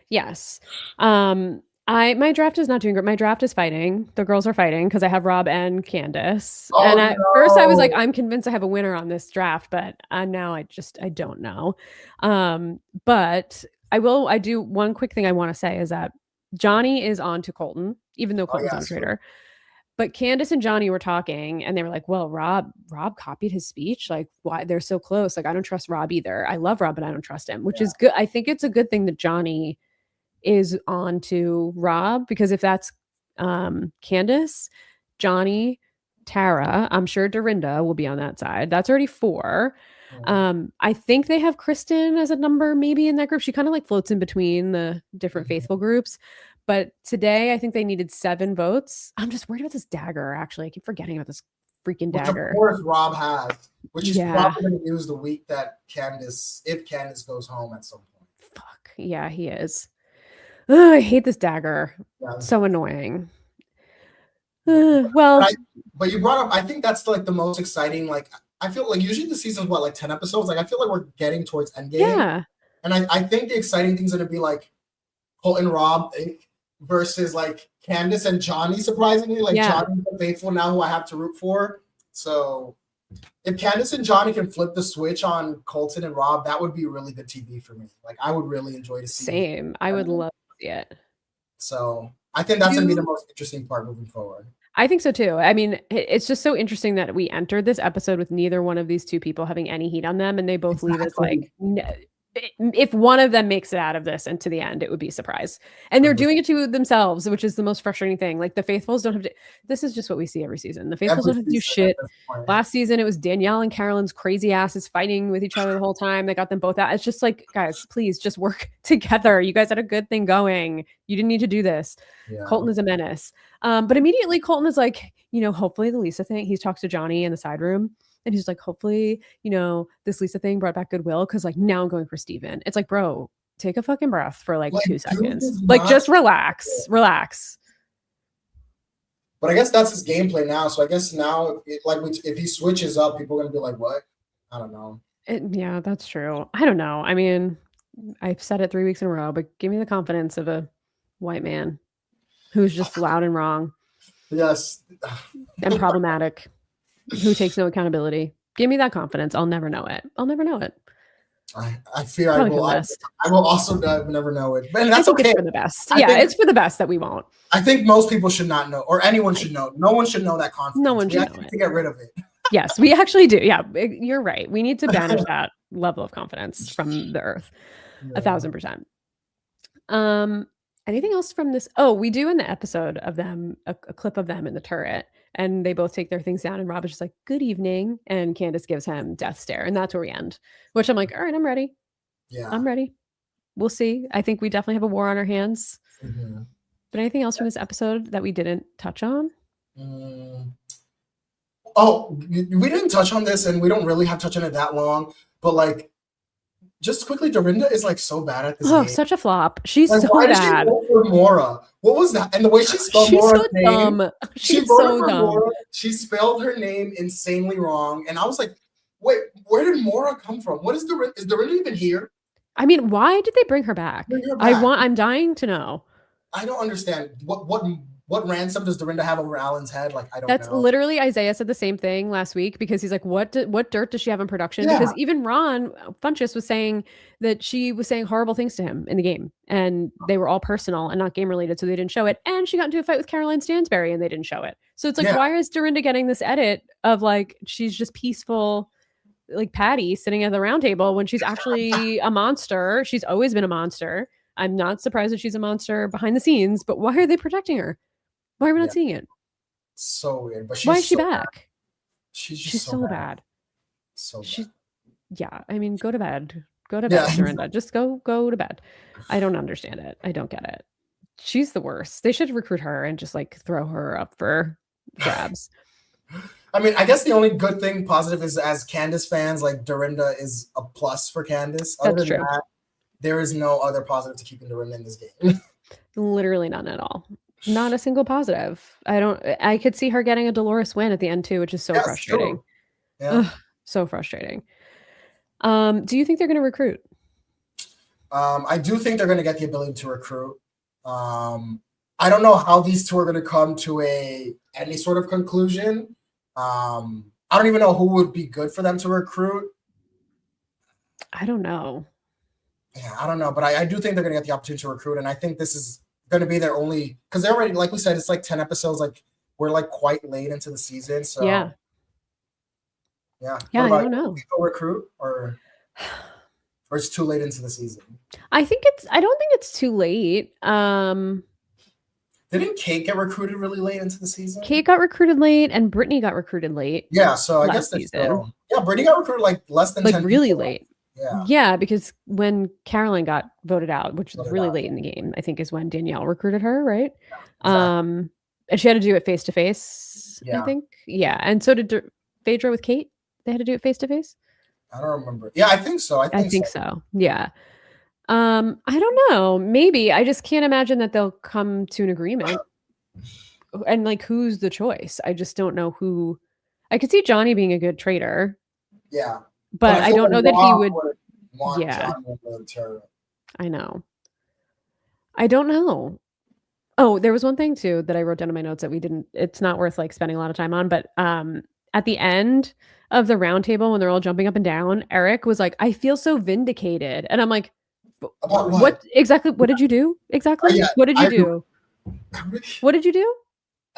Yes. My draft is not doing great. My draft is fighting. The girls are fighting because I have Rob and Candace. And at first I was like, I'm convinced I have a winner on this draft, but now I don't know. But I do one quick thing I want to say is that Johnny is on to Colton, even though Colton's on a traitor. But Candace and Johnny were talking and they were like, well, Rob copied his speech. Like, why they're so close. Like, I don't trust Rob either. I love Rob, but I don't trust him, which is good. I think it's a good thing that Johnny is on to Rob, because if that's Candace, Johnny, Tara, I'm sure Dorinda will be on that side. That's already 4. I think they have Kristen as a number maybe in that group. She kind of like floats in between the different faithful groups. But today, I think they needed 7 votes. I'm just worried about this dagger, actually. I keep forgetting about this freaking dagger. Which, of course, Rob has, which is probably going to use the week that if Candace goes home at some point. Fuck. Yeah, he is. Ugh, I hate this dagger. Yeah. So annoying. But you brought up, I think that's like the most exciting. Like, I feel like usually the season's like 10 episodes. Like, I feel like we're getting towards endgame. Yeah. And I think the exciting thing's going to be like Colton, Rob. versus like Candace and Johnny. Surprisingly, like Yeah. Johnny's the faithful now, who I have to root for. So if Candace and Johnny can flip the switch on Colton and Rob, that would be really good TV for me. Like I would really enjoy to see. Same. I would love to see it. So I think that's gonna be the most interesting part moving forward. I think so too. I mean, it's just so interesting that we entered this episode with neither one of these two people having any heat on them, and they both leave as like, if one of them makes it out of this and to the end, it would be a surprise. And they're doing it to themselves, which is the most frustrating thing. Like the faithfuls don't have to. This is just what we see every season. The faithfuls don't have to do shit. Last season, it was Danielle and Carolyn's crazy asses fighting with each other the whole time. They got them both out. It's just like, guys, please just work together. You guys had a good thing going. You didn't need to do this. Yeah. Colton is a menace. But immediately Colton is like, hopefully the Lisa thing. He talks to Johnny in the side room. And he's like, hopefully, this Lisa thing brought back goodwill because like now I'm going for Steven. It's like, bro, take a fucking breath for like 2 seconds. Like just relax. But I guess that's his gameplay now. So I guess now, if he switches up, people are going to be like, what? I don't know. Yeah, that's true. I don't know. I mean, I've said it 3 weeks in a row, but give me the confidence of a white man who's just loud and wrong. Yes. And problematic. Who takes no accountability. Give me that confidence. I'll never know it. I fear I will also never know it. But that's okay. It's for the best. It's for the best that we won't. I think most people should not know, or anyone should know. No one should know that confidence. No one should know it. To get rid of it. Yes, we actually do. Yeah, you're right. We need to banish that level of confidence from the earth. 1,000%. Anything else from this? Oh, we do in the episode of them, a clip of them in the turret. And they both take their things down, and Rob is just like, good evening. And Candace gives him death stare. And that's where we end, which I'm like, all right, I'm ready. Yeah. I'm ready. We'll see. I think we definitely have a war on our hands. Mm-hmm. But anything else from this episode that we didn't touch on? Oh, we didn't touch on this, and we don't really have touched on it that long. But like, just quickly, Dorinda is like so bad at this game. Such a flop. She's like, so why bad. Did she vote for Mora? What was that? And the way she spelled Mora's so name. Dumb. She's so dumb. Mora. She spelled her name insanely wrong. And I was like, wait, where did Mora come from? What is Dorinda? Is Dorinda even here? I mean, why did they bring her back? I'm dying to know. I don't understand. What ransom does Dorinda have over Alan's head? Like, I don't know. That's literally, Isaiah said the same thing last week because he's like, what dirt does she have in production? Yeah. Because even Ron Funchess was saying that she was saying horrible things to him in the game, and they were all personal and not game related, so they didn't show it. And she got into a fight with Caroline Stansberry, and they didn't show it. So it's like, why is Dorinda getting this edit of like she's just peaceful, like Patty sitting at the round table when she's actually a monster? She's always been a monster. I'm not surprised that she's a monster behind the scenes, but why are they protecting her? Why are we not seeing it? So weird. But why is she back? Bad. She's so bad. So bad. Yeah. I mean, go to bed. Go to bed, Dorinda. Just go to bed. I don't understand it. I don't get it. She's the worst. They should recruit her and just like throw her up for grabs. I mean, I guess the only good thing positive is as Candace fans, like Dorinda is a plus for Candace. That's true. That, there is no other positive to keeping Dorinda in this game. Literally none at all. Not a single positive. I could see her getting a Dolores win at the end too, which is so frustrating. Yeah. Ugh, so frustrating. Do you think they're going to recruit? I do think they're going to get the ability to recruit. I don't know how these two are going to come to any sort of conclusion. I don't even know who would be good for them to recruit. I don't know. Yeah, I don't know, but I do think they're going to get the opportunity to recruit, and I think this is going to be their only, because they're already, like we said, it's like 10 episodes. Like we're like quite late into the season, so yeah. I don't know. Recruit or it's too late into the season. I don't think it's too late. Didn't Kate get recruited really late into the season? Kate got recruited late, and Brittany got recruited late. Yeah, so I guess season. Brittany got recruited like less than 10 really people. Late. Yeah. Yeah, because when Caroline got voted out, which was really late in the game, I think is when Danielle recruited her, right? Yeah, exactly. And she had to do it face to face, I think. Yeah, and so did Phaedra with Kate. They had to do it face to face. I don't remember. Yeah, I think so. I think so. Yeah. I don't know. Maybe I just can't imagine that they'll come to an agreement. And like, who's the choice? I just don't know who. I could see Johnny being a good traitor. Yeah. But I don't know that he would want yeah. John to. I know. I don't know. Oh, there was one thing too that I wrote down in my notes that it's not worth like spending a lot of time on, but at the end of the round table when they're all jumping up and down, Eric was like, "I feel so vindicated." And I'm like, About what? "What exactly? What did you do? Exactly? Yeah, What did you I agree. do? Eric, What did you do?"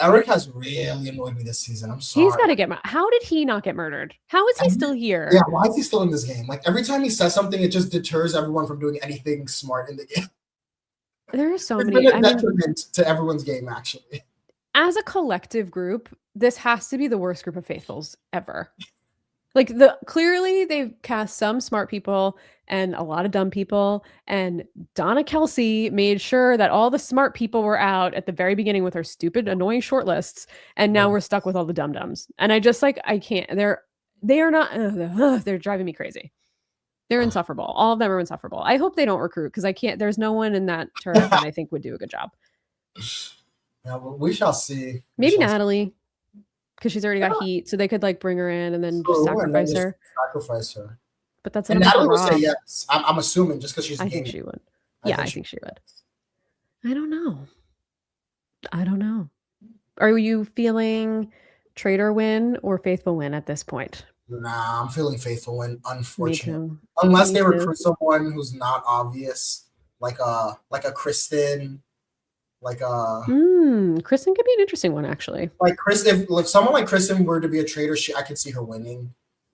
Eric has really annoyed me this season. I'm He's sorry. got to get how did he not get murdered? How is he still Yeah, here? why is he still in this game? Like every time he says something, it just deters everyone from doing anything smart in the game. There are so It's been many. a I mean, detriment to everyone's game, actually. as a collective group, this has to be the worst group of faithfuls ever. Like clearly they've cast some smart people and a lot of dumb people, and Donna Kelsey made sure that all the smart people were out at the very beginning with her stupid, annoying short lists, and now Yeah. we're stuck with all the dum dums. And I just like I can't. They are not. They're driving me crazy. They're insufferable. All of them are insufferable. I hope they don't recruit because I can't. There's no one in that turret that I think would do a good job. Yeah, well, we shall see. We Maybe shall see. Natalie, because she's already got heat, so they could like bring her in and then just True, and then sacrifice just her. sacrifice her. But that's And another for Natalie would say Rob. yes. I'm assuming just because she's a I think gamer. she would. Yeah, I think she would. I don't know. I don't know. Are you feeling traitor win or faithful win at this point? Nah, I'm feeling faithful win, Me unfortunately. too. Unless Me they too. recruit someone who's not obvious, like a Kristen, Kristen could be an interesting one, actually. like Chris. If someone like Kristen were to be a traitor, I could see her winning.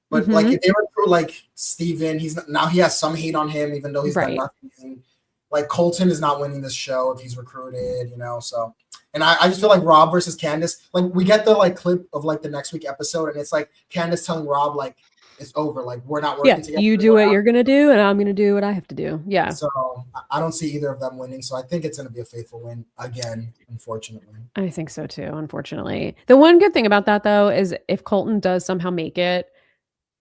But like Mhm. if they recruit like Steven, now he has some hate on him, even though he's done Right. nothing. Like Colton is not winning this show if he's recruited, so and I just feel like Rob versus Candace, like we get the like clip of like the next week episode, and it's like Candace telling Rob like it's over, like we're not working together. You do what you're gonna do, and I'm gonna do what I have to do. Yeah. So I don't see either of them winning. So I think it's gonna be a faithful win again, unfortunately. I think so too, unfortunately. The one good thing about that though is if Colton does somehow make it,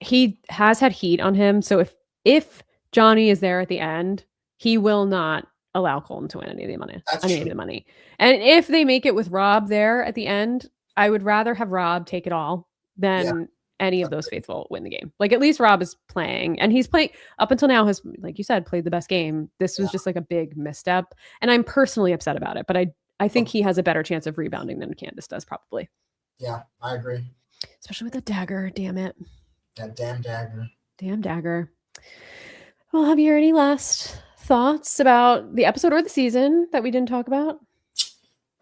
he has had heat on him. So if Johnny is there at the end, he will not allow Colton to win any of the money. That's Any true. of the money. And if they make it with Rob there at the end, I would rather have Rob take it all than any of those faithful win the game. Like at least Rob is playing, and he's playing up until now has, like you said, played the best game. This was just like a big misstep, and I'm personally upset about it. But I think he has a better chance of rebounding than Candace does, probably. Yeah, I agree. Especially with a dagger. Damn it. That damn dagger. Damn dagger. Well, Javier, any last thoughts about the episode or the season that we didn't talk about?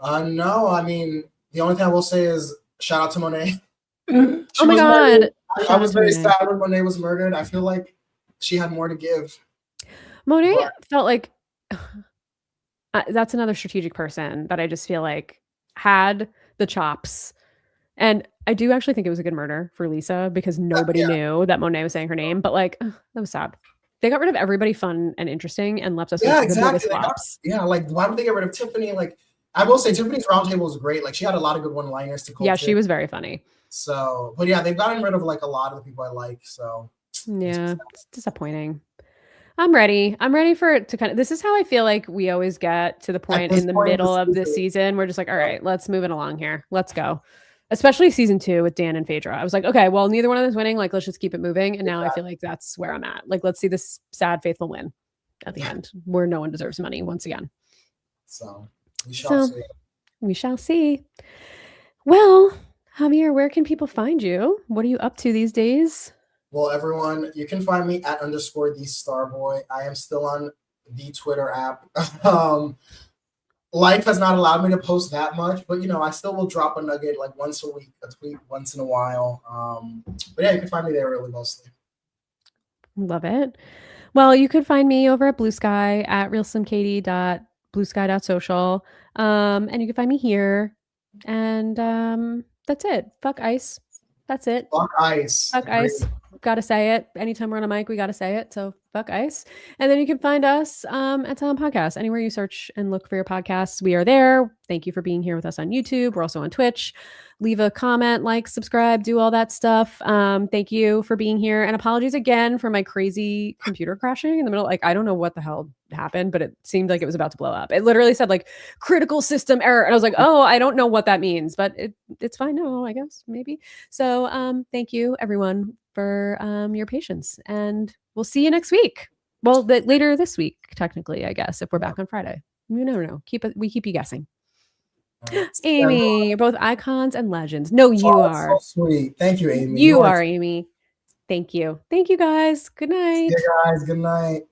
No, I mean the only thing I will say is shout out to Monet. Oh my god. I was very sad when Monet was murdered. I feel like she had more to give. Monet felt like that's another strategic person that I just feel like had the chops. And I do actually think it was a good murder for Lisa because nobody knew that Monet was saying her name, but like that was sad. They got rid of everybody fun and interesting and left us with the biggest flops. Like why would they get rid of Tiffany? Like I will say Tiffany's roundtable was great. Like she had a lot of good one-liners to Yeah, she was very funny. So, but yeah, they've gotten rid of like a lot of the people I like. So yeah, it's disappointing. I'm ready. I'm ready for it to kind of. This is how I feel like we always get to the point in the middle of this season. We're just like, all right, let's move it along here. Let's go. Especially season 2 with Dan and Phaedra. I was like, okay, well, neither one of them is winning. Like, let's just keep it moving. And now I feel like that's where I'm at. Like, let's see this sad, faithful win at the end where no one deserves money once again. So we shall see. We shall see. Well, Javier, where can people find you? What are you up to these days? Well, everyone, you can find me at _the_starboy. I am still on the Twitter app. Life has not allowed me to post that much, but I still will drop a nugget like once a week, a tweet once in a while. But yeah, you can find me there really mostly. Love it. Well, you could find me over at Blue Sky at realslimkatie.bluesky.social. And you can find me here. And that's it. Fuck ice. That's it. Fuck ice. Fuck ice. Gotta say it. Anytime we're on a mic, we gotta say it. So fuck ice. And then you can find us at Silent Podcast. Anywhere you search and look for your podcasts, we are there. Thank you for being here with us on YouTube. We're also on Twitch. Leave a comment, like, subscribe, do all that stuff. Thank you for being here. And apologies again for my crazy computer crashing in the middle. Like, I don't know what the hell happened, but it seemed like it was about to blow up. It literally said like critical system error. And I was like, oh, I don't know what that means, but it's fine now, I guess, maybe. So thank you everyone for your patience, and we'll see you next week. Well, later this week, technically, I guess, if we're back on Friday. You never know. We keep you guessing. All right. See you, everyone. Amy, you're both icons and legends. No, you Oh, that's so are. sweet. Thank you, Amy. You You are. are, Amy. Thank you. Thank you, guys. Good See you night. guys. Good night.